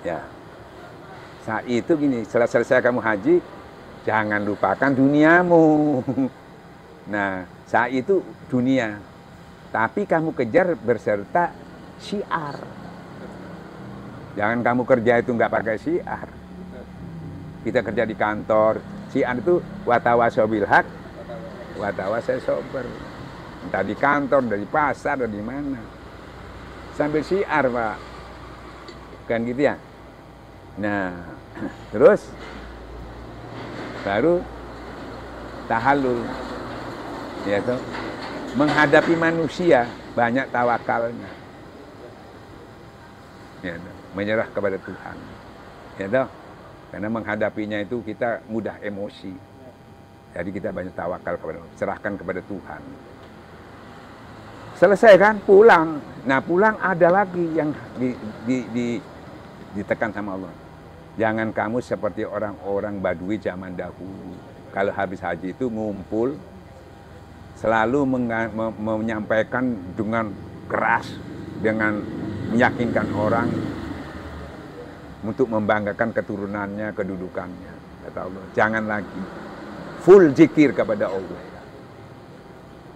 Ya. Sa'i itu gini, setelah selesai kamu haji, jangan lupakan duniamu. Nah, sa'i itu dunia. Tapi kamu kejar berserta syiar. Jangan kamu kerja itu nggak pakai syiar. Kita kerja di kantor, syiar itu watawasau bil haq, watawasau sober. Entah di kantor, dari pasar, dari mana. Sambil syiar, Pak. Kan gitu ya. Nah, terus baru tahallul. Ya toh. Menghadapi manusia banyak tawakalnya. Ya toh. Menyerah kepada Tuhan. Ya toh. Karena menghadapinya itu kita mudah emosi. Jadi kita banyak tawakal kepada Allah, serahkan kepada Tuhan. Selesai kan, pulang. Nah, pulang ada lagi yang ditekan sama Allah. Jangan kamu seperti orang-orang Badui zaman dahulu. Kalau habis haji itu ngumpul, selalu menyampaikan dengan keras, dengan meyakinkan orang untuk membanggakan keturunannya, kedudukannya. Kata Allah, jangan lagi. Full zikir kepada Allah.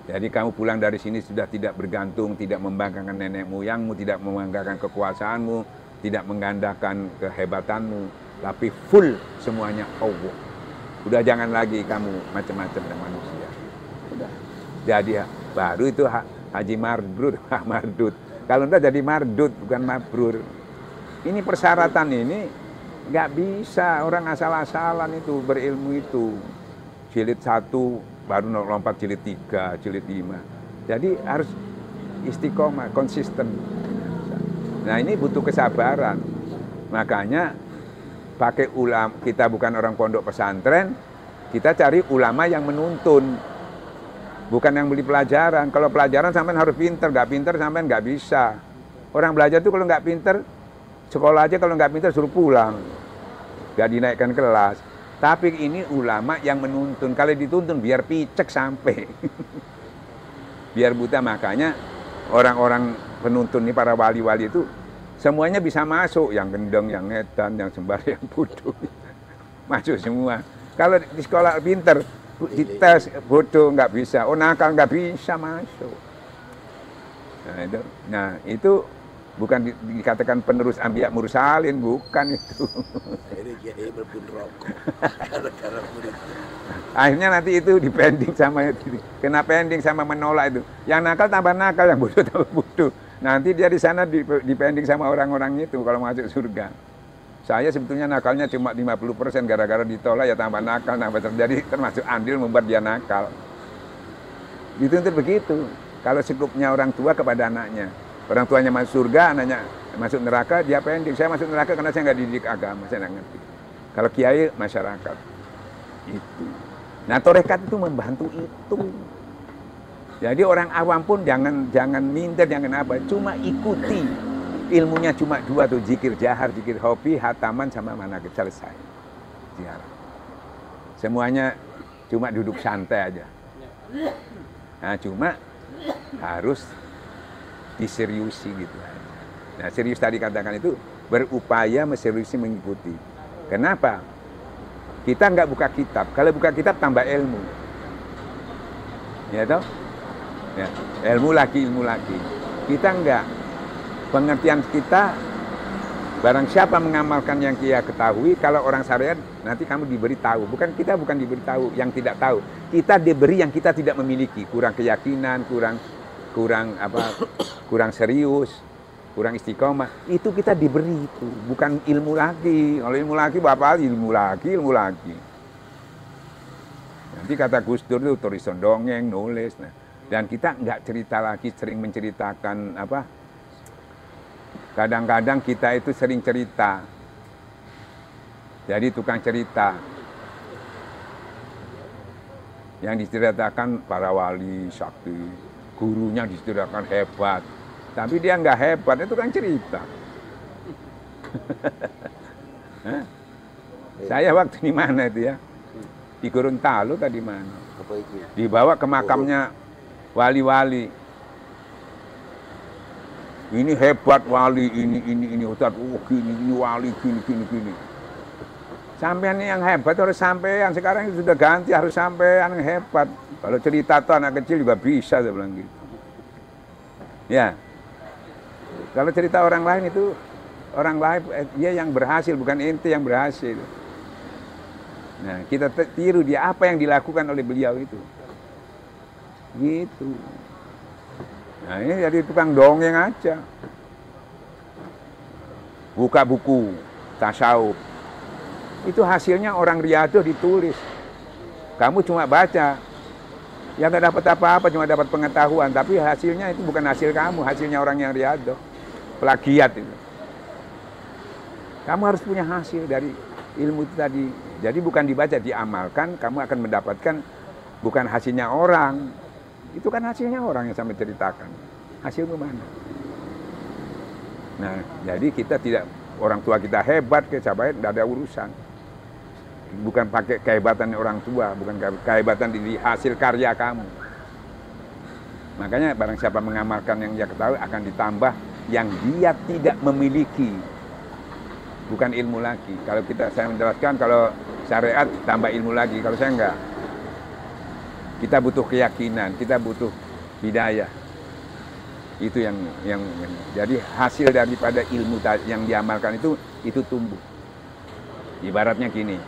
Jadi kamu pulang dari sini sudah tidak bergantung, tidak membanggakan nenek moyangmu, tidak membanggakan kekuasaanmu, tidak menggandakan kehebatanmu, tapi full semuanya Allah. Udah jangan lagi kamu macam-macam dengan manusia. Udah. Jadi baru itu haji mardud, mardud. Kalau enggak jadi mardud, bukan mabrur. Ini persyaratan ini nggak bisa orang asal-asalan itu berilmu itu. Jilid 1 baru lompat jilid 3, jilid 5. Jadi harus istiqomah, konsisten. Nah, ini butuh kesabaran. Makanya pakai ulama, kita bukan orang pondok pesantren, kita cari ulama yang menuntun. Bukan yang beli pelajaran. Kalau pelajaran sampean harus pinter, nggak pinter sampean nggak bisa. Orang belajar tuh kalau nggak pinter, sekolah aja kalau nggak pinter suruh pulang. Nggak dinaikkan kelas. Tapi ini ulama yang menuntun. Kalau dituntun biar picek sampai. Biar buta. Makanya orang-orang penuntun ini, para wali-wali itu semuanya bisa masuk. Yang gendeng, yang ngedan, yang sembarang, yang bodoh. Masuk semua. Kalau di sekolah pinter, dites bodoh nggak bisa. Oh, nakal nggak bisa masuk. Nah itu bukan dikatakan penerus anbiya mursalin, bukan itu. Ini kiai berpun rokok. Gara-gara murid. Akhirnya nanti itu dipending sama itu. Kena pending sama menolak itu. Yang nakal tambah nakal, yang bodoh tambah bodoh. Nanti dia di sana dipending sama orang-orang itu kalau masuk surga. Saya sebetulnya nakalnya cuma 50%, gara-gara ditolak ya tambah nakal, tambah terjadi termasuk andil membuat dia nakal. Dituntut begitu. Kalau sikapnya orang tua kepada anaknya. Orang tuanya masuk surga, anaknya masuk neraka, dia pending. Saya masuk neraka karena saya nggak dididik agama, saya nggak ngerti. Kalau kiai, masyarakat. Itu. Nah, tarekat itu membantu itu. Jadi orang awam pun jangan minder, jangan apa, cuma ikuti. Ilmunya cuma 2 tuh, zikir jahar, zikir hobi, hataman sama manaqib, selesai. Ziarah. Semuanya cuma duduk santai aja. Nah, cuma harus diseriusi gitu. Nah, serius tadi katakan itu berupaya meseriusi mengikuti. Kenapa? Kita nggak buka kitab. Kalau buka kitab tambah ilmu. Ya toh? Ya, ilmu lagi. Kita enggak. Pengertian kita, barang siapa mengamalkan yang dia ketahui, kalau orang syariat nanti kamu diberi tahu. Kita bukan diberi tahu yang tidak tahu. Kita diberi yang kita tidak memiliki, kurang keyakinan, kurang serius, kurang istiqomah. Itu kita diberi itu, bukan ilmu lagi. Kalau ilmu lagi bapak ilmu lagi. Nanti kata Gus Dur itu tulisan dongeng, nulis. Nah, dan kita nggak cerita lagi, sering menceritakan apa? Kadang-kadang kita itu sering cerita. Jadi tukang cerita. Yang diceritakan para wali sakti, gurunya diceritakan hebat. Tapi dia nggak hebat, itu tukang cerita. Saya waktu di mana itu ya? Di Gorontalo tadi mana? Apa itu? Dibawa ke makamnya wali-wali. Ini hebat wali, ini Ustaz, gini wali, gini. Sampean yang hebat harus sampean, sekarang sudah ganti harus sampean yang hebat. Kalau cerita tuh anak kecil juga bisa, saya bilang gitu. Ya, kalau cerita orang lain itu, orang lain dia yang berhasil, bukan ente yang berhasil. Nah, kita tiru dia apa yang dilakukan oleh beliau itu. Gitu. Nah, ini jadi tukang dongeng aja. Buka buku tasawuf. Itu hasilnya orang Riyadhah ditulis. Kamu cuma baca. Ya nggak dapat apa-apa, cuma dapat pengetahuan. Tapi hasilnya itu bukan hasil kamu, hasilnya orang yang Riyadhah. Plagiat itu. Kamu harus punya hasil dari ilmu itu tadi. Jadi bukan dibaca, diamalkan, kamu akan mendapatkan bukan hasilnya orang. Itu kan hasilnya orang yang sampai ceritakan. Hasilmu mana? Nah, jadi kita tidak, orang tua kita hebat, kecapai, tidak ada urusan. Bukan pakai kehebatan orang tua, bukan kehebatan di hasil karya kamu. Makanya barang siapa mengamalkan yang dia ketahui akan ditambah yang dia tidak memiliki. Bukan ilmu lagi. Kalau saya menjelaskan kalau syariat tambah ilmu lagi, kalau saya enggak. Kita butuh keyakinan, kita butuh hidayah. Itu yang jadi hasil daripada ilmu yang diamalkan itu tumbuh. Ibaratnya gini,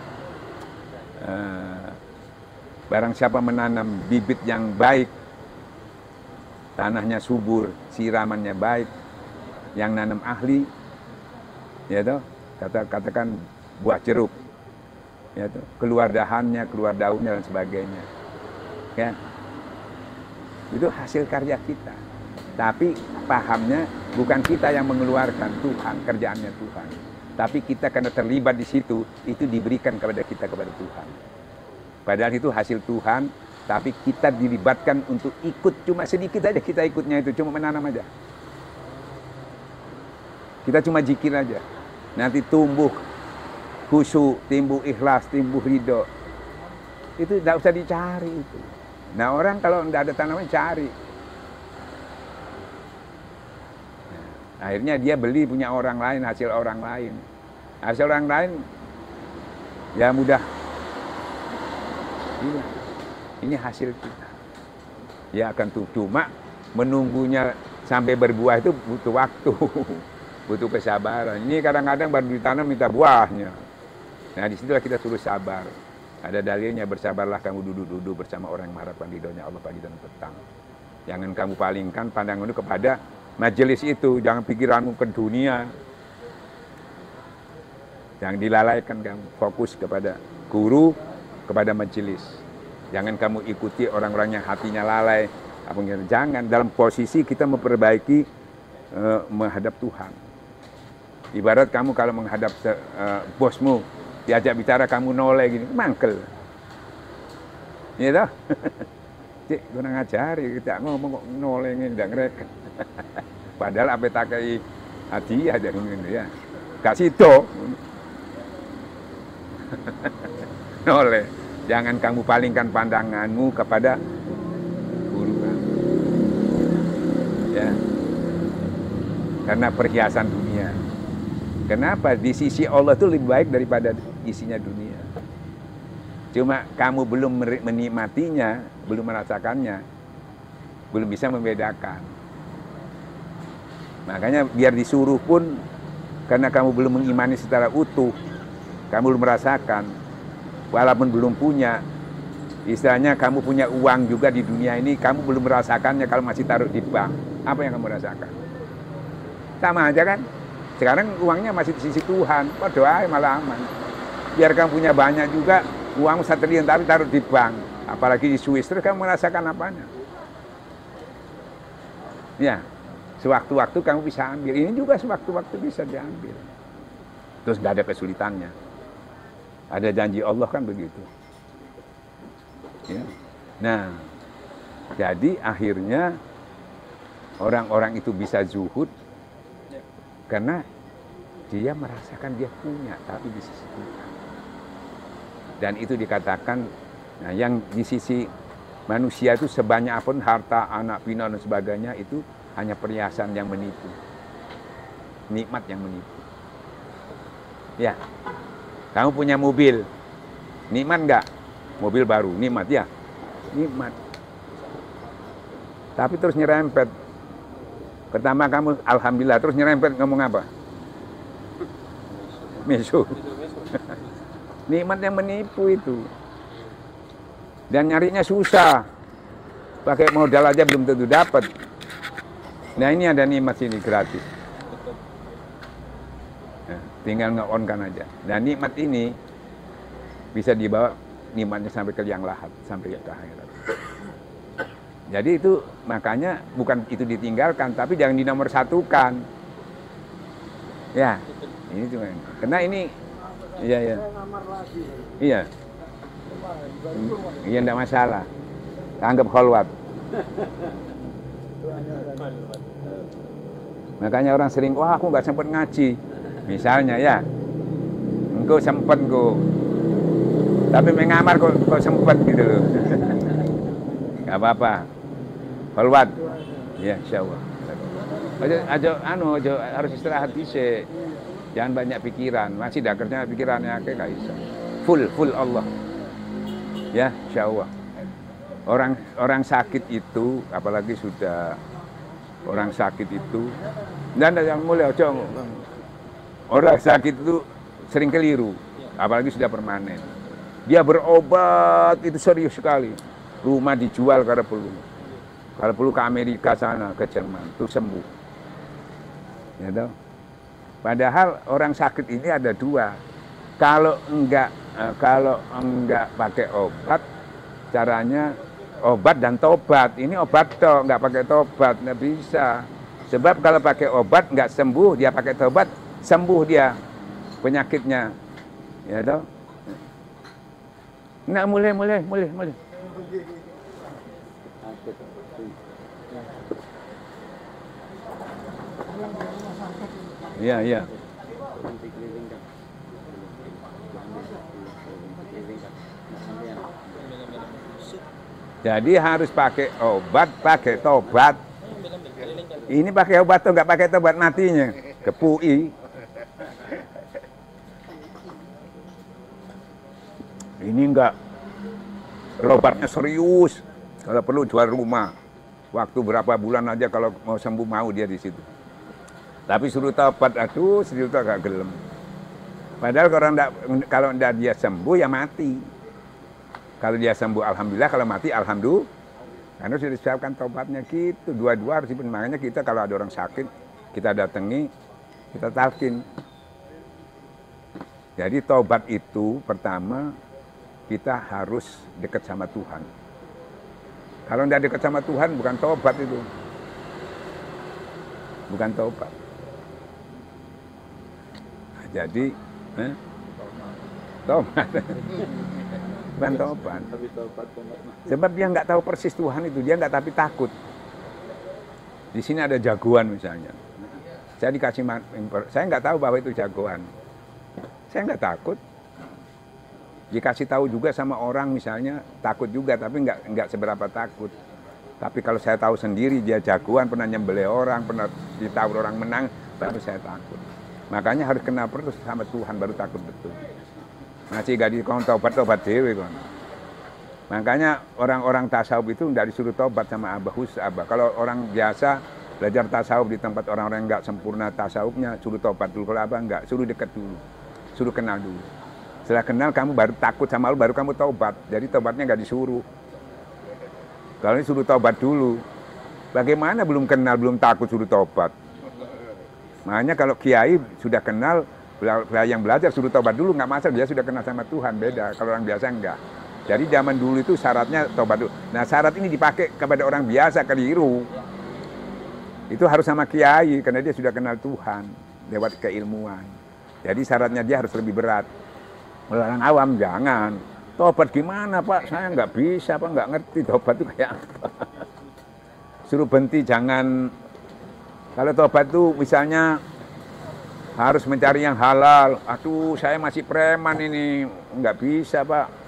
barang siapa menanam bibit yang baik, tanahnya subur, siramannya baik, yang nanam ahli, ya toh, katakan buah jeruk, ya toh, keluar dahannya, keluar daunnya dan sebagainya. Ya, itu hasil karya kita. Tapi pahamnya bukan kita yang mengeluarkan, Tuhan, kerjaannya Tuhan. Tapi kita karena terlibat di situ, itu diberikan kepada kita kepada Tuhan. Padahal itu hasil Tuhan, tapi kita dilibatkan untuk ikut, cuma sedikit aja kita ikutnya itu, cuma menanam aja. Kita cuma zikir aja. Nanti tumbuh khusyuk, tumbuh ikhlas, tumbuh ridho. Itu tidak usah dicari itu. Nah, orang kalau tidak ada tanaman cari. Nah, akhirnya dia beli punya orang lain, hasil orang lain. Hasil orang lain ya mudah. Ini hasil kita. Ya akan cuma menunggunya sampai berbuah itu butuh waktu. Butuh kesabaran. Ini kadang-kadang baru ditanam minta buahnya. Nah, disitulah kita suruh sabar. Ada dalilnya, bersabarlah kamu duduk-duduk bersama orang yang mengharapkan ridhonya Allah pagi dan petang. Jangan kamu palingkan pandanganmu kepada majelis itu, jangan pikiranmu ke dunia. Jangan dilalaikan kamu, fokus kepada guru, kepada majelis. Jangan kamu ikuti orang-orang yang hatinya lalai. Jangan, dalam posisi kita memperbaiki menghadap Tuhan. Ibarat kamu kalau menghadap bosmu, diajak bicara kamu noleh gini, mangkel. Iya toh? Cik, kurang ajari, kita ngomong kok noleh ini, tidak ngereken. Padahal apa takai hadiah aja gitu ya. Kasih itu. Noleh. Jangan kamu palingkan pandanganmu kepada guru kamu. karena perhiasan dunia. Kenapa? Di sisi Allah itu lebih baik daripada isinya dunia. Cuma kamu belum menikmatinya, belum merasakannya, belum bisa membedakan. Makanya biar disuruh pun, karena kamu belum mengimani secara utuh, kamu belum merasakan, walaupun belum punya, istilahnya kamu punya uang juga di dunia ini, kamu belum merasakannya kalau masih taruh di bank. Apa yang kamu rasakan? Sama aja kan? Sekarang uangnya masih di sisi Tuhan, doa malah aman. Biar kamu punya banyak juga, uang 1 triliun tapi taruh di bank, apalagi di Swiss, terus kamu merasakan apanya? Ya, sewaktu-waktu kamu bisa ambil. Ini juga sewaktu-waktu bisa diambil. Terus nggak ada kesulitannya. Ada janji Allah kan begitu. Ya. Nah, jadi akhirnya orang-orang itu bisa zuhud karena dia merasakan dia punya, tapi di sisi Tuhan. Dan itu dikatakan, nah yang di sisi manusia itu sebanyak apapun harta, anak, pinak dan sebagainya itu hanya perhiasan yang menipu. Nikmat yang menipu. Ya, kamu punya mobil, nikmat enggak? Mobil baru, nikmat ya? Nikmat. Tapi terus nyerempet. Pertama kamu alhamdulillah, terus nyerempet ngomong apa? Mesu. Nikmat yang menipu itu. Dan nyarinya susah. Pakai modal aja belum tentu dapat. Nah ini ada nikmat sini gratis. Nah, tinggal nge-on kan aja. Dan nikmat ini bisa dibawa nikmatnya sampai ke liang lahat, sampai ke akhirat. Jadi itu makanya bukan itu ditinggalkan, tapi jangan dinomorsatukan. Ya, ini cuma. Karena ini, iya. Iya, enggak masalah. Anggap kholwat. Makanya orang sering, wah aku nggak sempat ngaji. Misalnya ya, engkau sempat kok, tapi mengamar kok sempat gitu loh. Gak apa-apa. Kholwat. Ya, insyaallah. Aja harus istirahat dhisik. Jangan banyak pikiran. Masih dah kerja pikirannya kayak gak bisa. Full Allah. Ya, insyaallah. Orang sakit itu, apalagi sudah orang sakit itu, dan yang mulai orang sakit itu sering keliru, apalagi sudah permanen. Dia berobat itu serius sekali. Rumah dijual kalau perlu ke Amerika sana, ke Jerman, itu sembuh. Ya toh? Padahal orang sakit ini ada dua. Kalau enggak pakai obat, caranya obat dan tobat. Ini obat toh, enggak pakai tobat, enggak bisa. Sebab kalau pakai obat enggak sembuh, dia pakai tobat, sembuh dia penyakitnya. Ya toh? Nah, mulai. Iya. Jadi harus pakai obat, pakai tobat. Ini pakai obat tuh nggak pakai tobat matinya, kepui. Ini enggak, obatnya serius. Kalau perlu jual rumah, waktu berapa bulan aja kalau mau sembuh mau dia di situ. Tapi suruh tobat, aduh, sejuta gak gelem. Padahal kalau enggak dia sembuh ya mati. Kalau dia sembuh alhamdulillah, kalau mati alhamdulillah. Karena sudah disiapkan tobatnya gitu. Dua-dua harus dipenuhi. Makanya kita kalau ada orang sakit, kita datangi, kita talkin. Jadi tobat itu pertama kita harus dekat sama Tuhan. Kalau enggak dekat sama Tuhan bukan tobat itu. Bukan tobat. Jadi, tobat. Bukan tobat. Sebab dia nggak tahu persis Tuhan itu, dia nggak tapi takut. Di sini ada jagoan misalnya. Saya dikasih, saya nggak tahu bahwa itu jagoan. Saya nggak takut. Dikasih tahu juga sama orang misalnya takut juga, tapi nggak seberapa takut. Tapi kalau saya tahu sendiri dia jagoan, pernah nyembelih orang, pernah ditawar orang menang, baru saya takut. Makanya harus kenal terus sama Tuhan baru takut betul. Masih gak dikon tobat dewe kon. Makanya orang-orang tasawuf itu tidak disuruh tobat sama Abah Hus Abah. Kalau orang biasa belajar tasawuf di tempat orang-orang yang nggak sempurna tasawufnya, suruh tobat dulu. Kalau Abah enggak, suruh dekat dulu, suruh kenal dulu. Setelah kenal kamu baru takut sama Allah, baru kamu tobat. Jadi tobatnya nggak disuruh. Kalau ini suruh tobat dulu. Bagaimana belum kenal, belum takut suruh tobat? Makanya kalau kiai sudah kenal, yang belajar suruh tobat dulu nggak masalah, dia sudah kenal sama Tuhan, beda. Kalau orang biasa enggak. Jadi zaman dulu itu syaratnya tobat dulu. Nah syarat ini dipakai kepada orang biasa, keliru. Itu harus sama kiai, karena dia sudah kenal Tuhan lewat keilmuan. Jadi syaratnya dia harus lebih berat. Orang awam jangan. Tobat gimana Pak? Saya nggak bisa Pak, nggak ngerti tobat itu kayak apa. Suruh berhenti, jangan. Kalau tobat itu misalnya harus mencari yang halal. Aduh saya masih preman ini, nggak bisa Pak.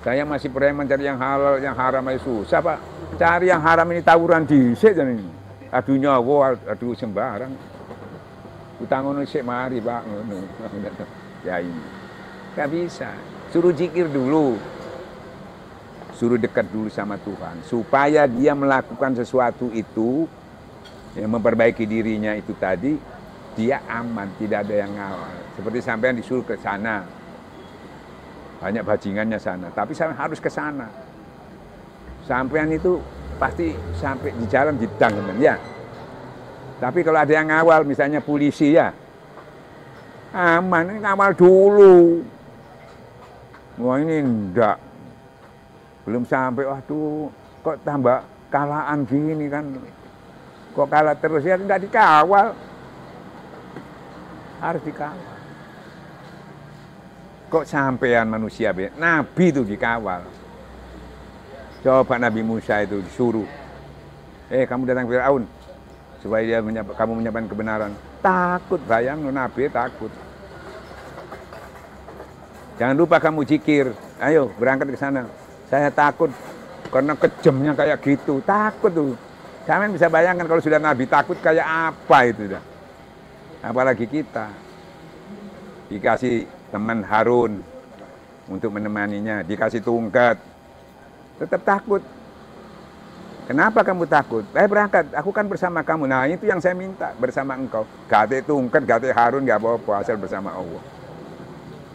Saya masih preman, cari yang halal, yang haram aja susah Pak. Cari yang haram ini tawuran dhisik jan ini. Aduh nyawa, aduh sembarang. Utang ngono sik mari Pak ngono. Ya ini. Gak bisa. Suruh zikir dulu. Suruh dekat dulu sama Tuhan. Supaya dia melakukan sesuatu itu, yang memperbaiki dirinya itu tadi, dia aman, tidak ada yang ngawal. Seperti sampean disuruh ke sana. Banyak bajingannya sana. Tapi saya harus ke sana. Sampean itu pasti sampai di jalan didang teman ya. Tapi kalau ada yang ngawal, misalnya polisi ya, aman, ini ngawal dulu. Wah ini enggak, belum sampai, waduh, kok tambah kalaan gini kan, kok kalah terus ya, enggak dikawal, harus dikawal. Kok sampean manusia, Nabi itu dikawal. Coba Nabi Musa itu disuruh, kamu datang ke Firaun, supaya dia kamu menyampaikan kebenaran. Takut, bayang Nabi takut. Jangan lupa kamu zikir. Ayo berangkat ke sana. Saya takut karena kejamnya kayak gitu. Takut tuh. Kalian bisa bayangkan kalau sudah Nabi takut kayak apa itu dah. Apalagi kita. Dikasih teman Harun untuk menemaninya, dikasih tongkat. Tetap takut. Kenapa kamu takut? Berangkat, aku kan bersama kamu. Nah itu yang saya minta, bersama engkau. Gak ada tongkat, gak ada Harun, gak apa-apa, asal bersama Allah.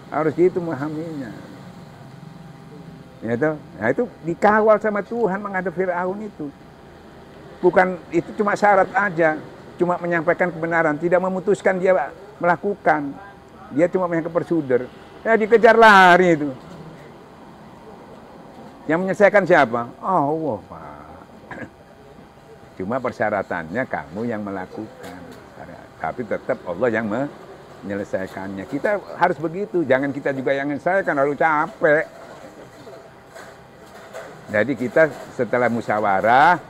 Harus gitu memahaminya. Ya toh? Nah itu dikawal sama Tuhan menghadap Firaun itu. Bukan itu cuma syarat aja, cuma menyampaikan kebenaran, tidak memutuskan dia melakukan. Dia cuma menyampaikan prosedur. Ya dikejar lari itu. Yang menyelesaikan siapa? Allah, Pak. Cuma persyaratannya kamu yang melakukan. Tapi tetap Allah yang menyelesaikannya. Kita harus begitu, jangan kita juga yang menyelesaikan, lalu capek. Jadi kita setelah musyawarah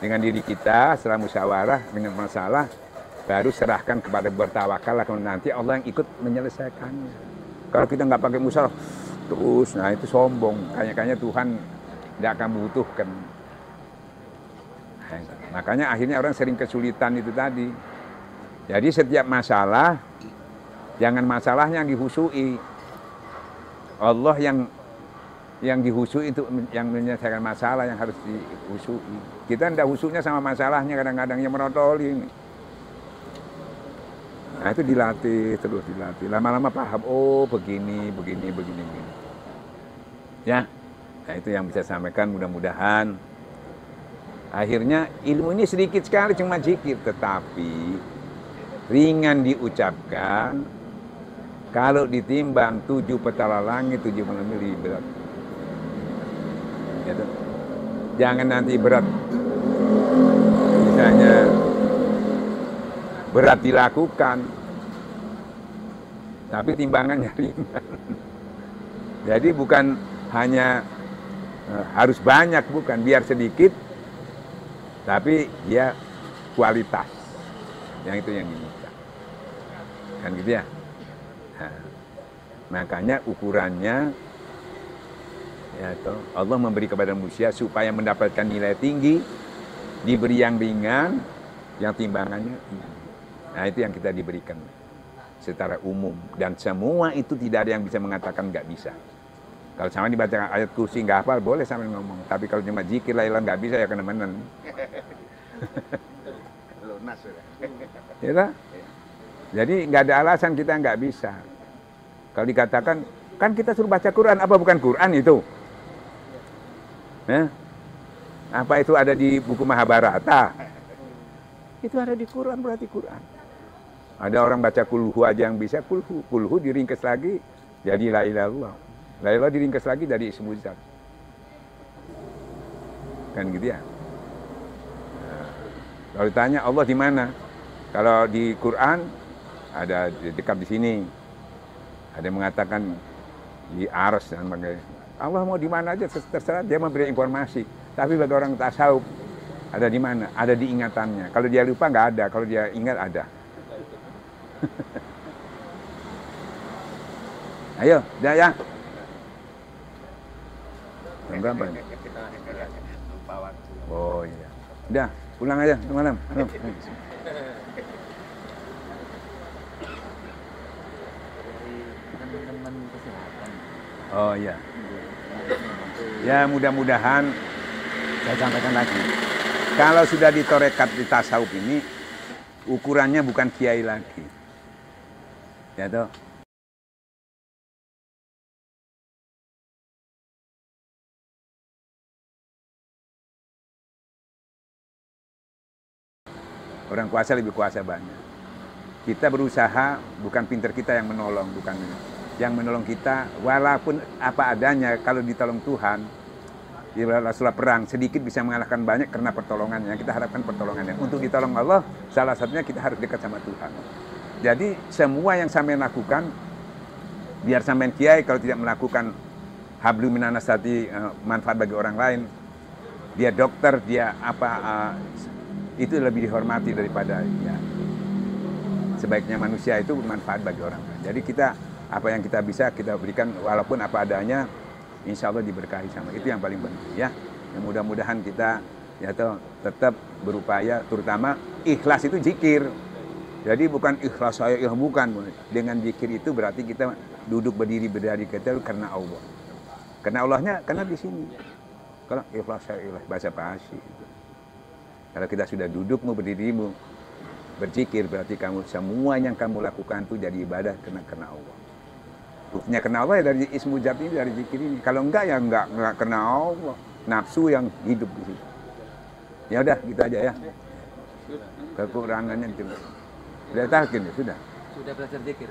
dengan diri kita, setelah musyawarah dengan masalah, baru serahkan kepada bertawakal, nanti Allah yang ikut menyelesaikannya. Kalau kita nggak pakai musyawarah terus, nah itu sombong. Kayaknya Tuhan tidak akan membutuhkan. Nah, makanya akhirnya orang sering kesulitan itu tadi. Jadi setiap masalah, jangan masalahnya yang dihusui. Allah yang dihusui itu yang menyelesaikan masalah yang harus dihusui. Kita tidak husuknya sama masalahnya, kadang-kadang yang menotoli ini. Nah itu dilatih, terus dilatih. Lama-lama paham, oh begini. Ya, nah itu yang bisa sampaikan, mudah-mudahan. Akhirnya ilmu ini sedikit sekali cuma zikir, tetapi ringan diucapkan. Kalau ditimbang 7 petala langit, 7 malam lebih berat. Gitu. Jangan nanti berat, misalnya berat dilakukan, tapi timbangannya ringan. Jadi bukan hanya harus banyak, bukan, biar sedikit, tapi dia kualitas. Yang itu yang diminta. Kan gitu ya. Nah, makanya ukurannya Ya, toh. Allah memberi kepada manusia supaya mendapatkan nilai tinggi, diberi yang ringan, yang timbangannya tinggi. Nah, itu yang kita diberikan secara umum. Dan semua itu tidak ada yang bisa mengatakan nggak bisa. Kalau sama dibaca ayat kursi nggak hafal, boleh sama ngomong. Tapi kalau cuma zikir la ilaha nggak bisa, ya kena menen. Lunas sudah. Ya tak? Jadi nggak ada alasan kita nggak bisa. Kalau dikatakan, kan kita suruh baca Quran, apa bukan Quran itu? Apa itu ada di buku Mahabharata? Itu ada di Quran, berarti Quran. Ada orang baca kulhu aja yang bisa, kulhu diringkas lagi jadi la ilaha illallah. La ilaha diringkas lagi dari ismu zat. Kan gitu ya. Nah, kalau ditanya Allah di mana? Kalau di Quran ada dekat di sini. Ada yang mengatakan di Ars dan sebagainya. Allah mau di mana aja terserah, dia memberi informasi. Tapi bagi orang tasawuf ada di mana? Ada di ingatannya. Kalau dia lupa nggak ada, kalau dia ingat ada. Ayo, udah ya. Jam berapa nih? Oh iya. Udah, pulang aja malam. Oh iya. Ya mudah-mudahan saya sampaikan lagi. Kalau sudah ditorekat di tasawuf ini, ukurannya bukan kiai lagi. Ya toh. Orang kuasa lebih kuasa banyak. Kita berusaha, bukan pinter kita yang menolong, bukan yang menolong kita, walaupun apa adanya. Kalau ditolong Tuhan, di Rasulullah perang sedikit bisa mengalahkan banyak karena pertolongannya. Kita harapkan pertolongannya. Untuk ditolong Allah, salah satunya kita harus dekat sama Tuhan. Jadi semua yang sampean lakukan, biar sampean kiai kalau tidak melakukan hablum minan nasati, manfaat bagi orang lain, dia dokter, dia apa, itu lebih dihormati daripada ya. Sebaiknya manusia itu bermanfaat bagi orang lain. Jadi kita apa yang kita bisa kita berikan walaupun apa adanya, insya Allah diberkahi sama. Itu yang paling penting ya. Yang mudah-mudahan kita ya tetap berupaya, terutama ikhlas itu zikir. Jadi bukan ikhlas saya bukan. Dengan zikir itu berarti kita duduk berdiri kita karena Allah. Karena Allahnya karena di sini. Kalau ikhlas saya ikhlas bahasa basi. Kalau kita sudah dudukmu berdirimu berzikir berarti kamu semua yang kamu lakukan itu jadi ibadah karena Allah. Buktinya kenal Allah ya dari ismu zat ini, dari zikir ini. Kalau enggak ya enggak kenal Allah. Nafsu yang hidup di situ. Ya udah gitu aja ya. Kekurangannya itu. Sudah tahu ya sudah. Sudah belajar zikir.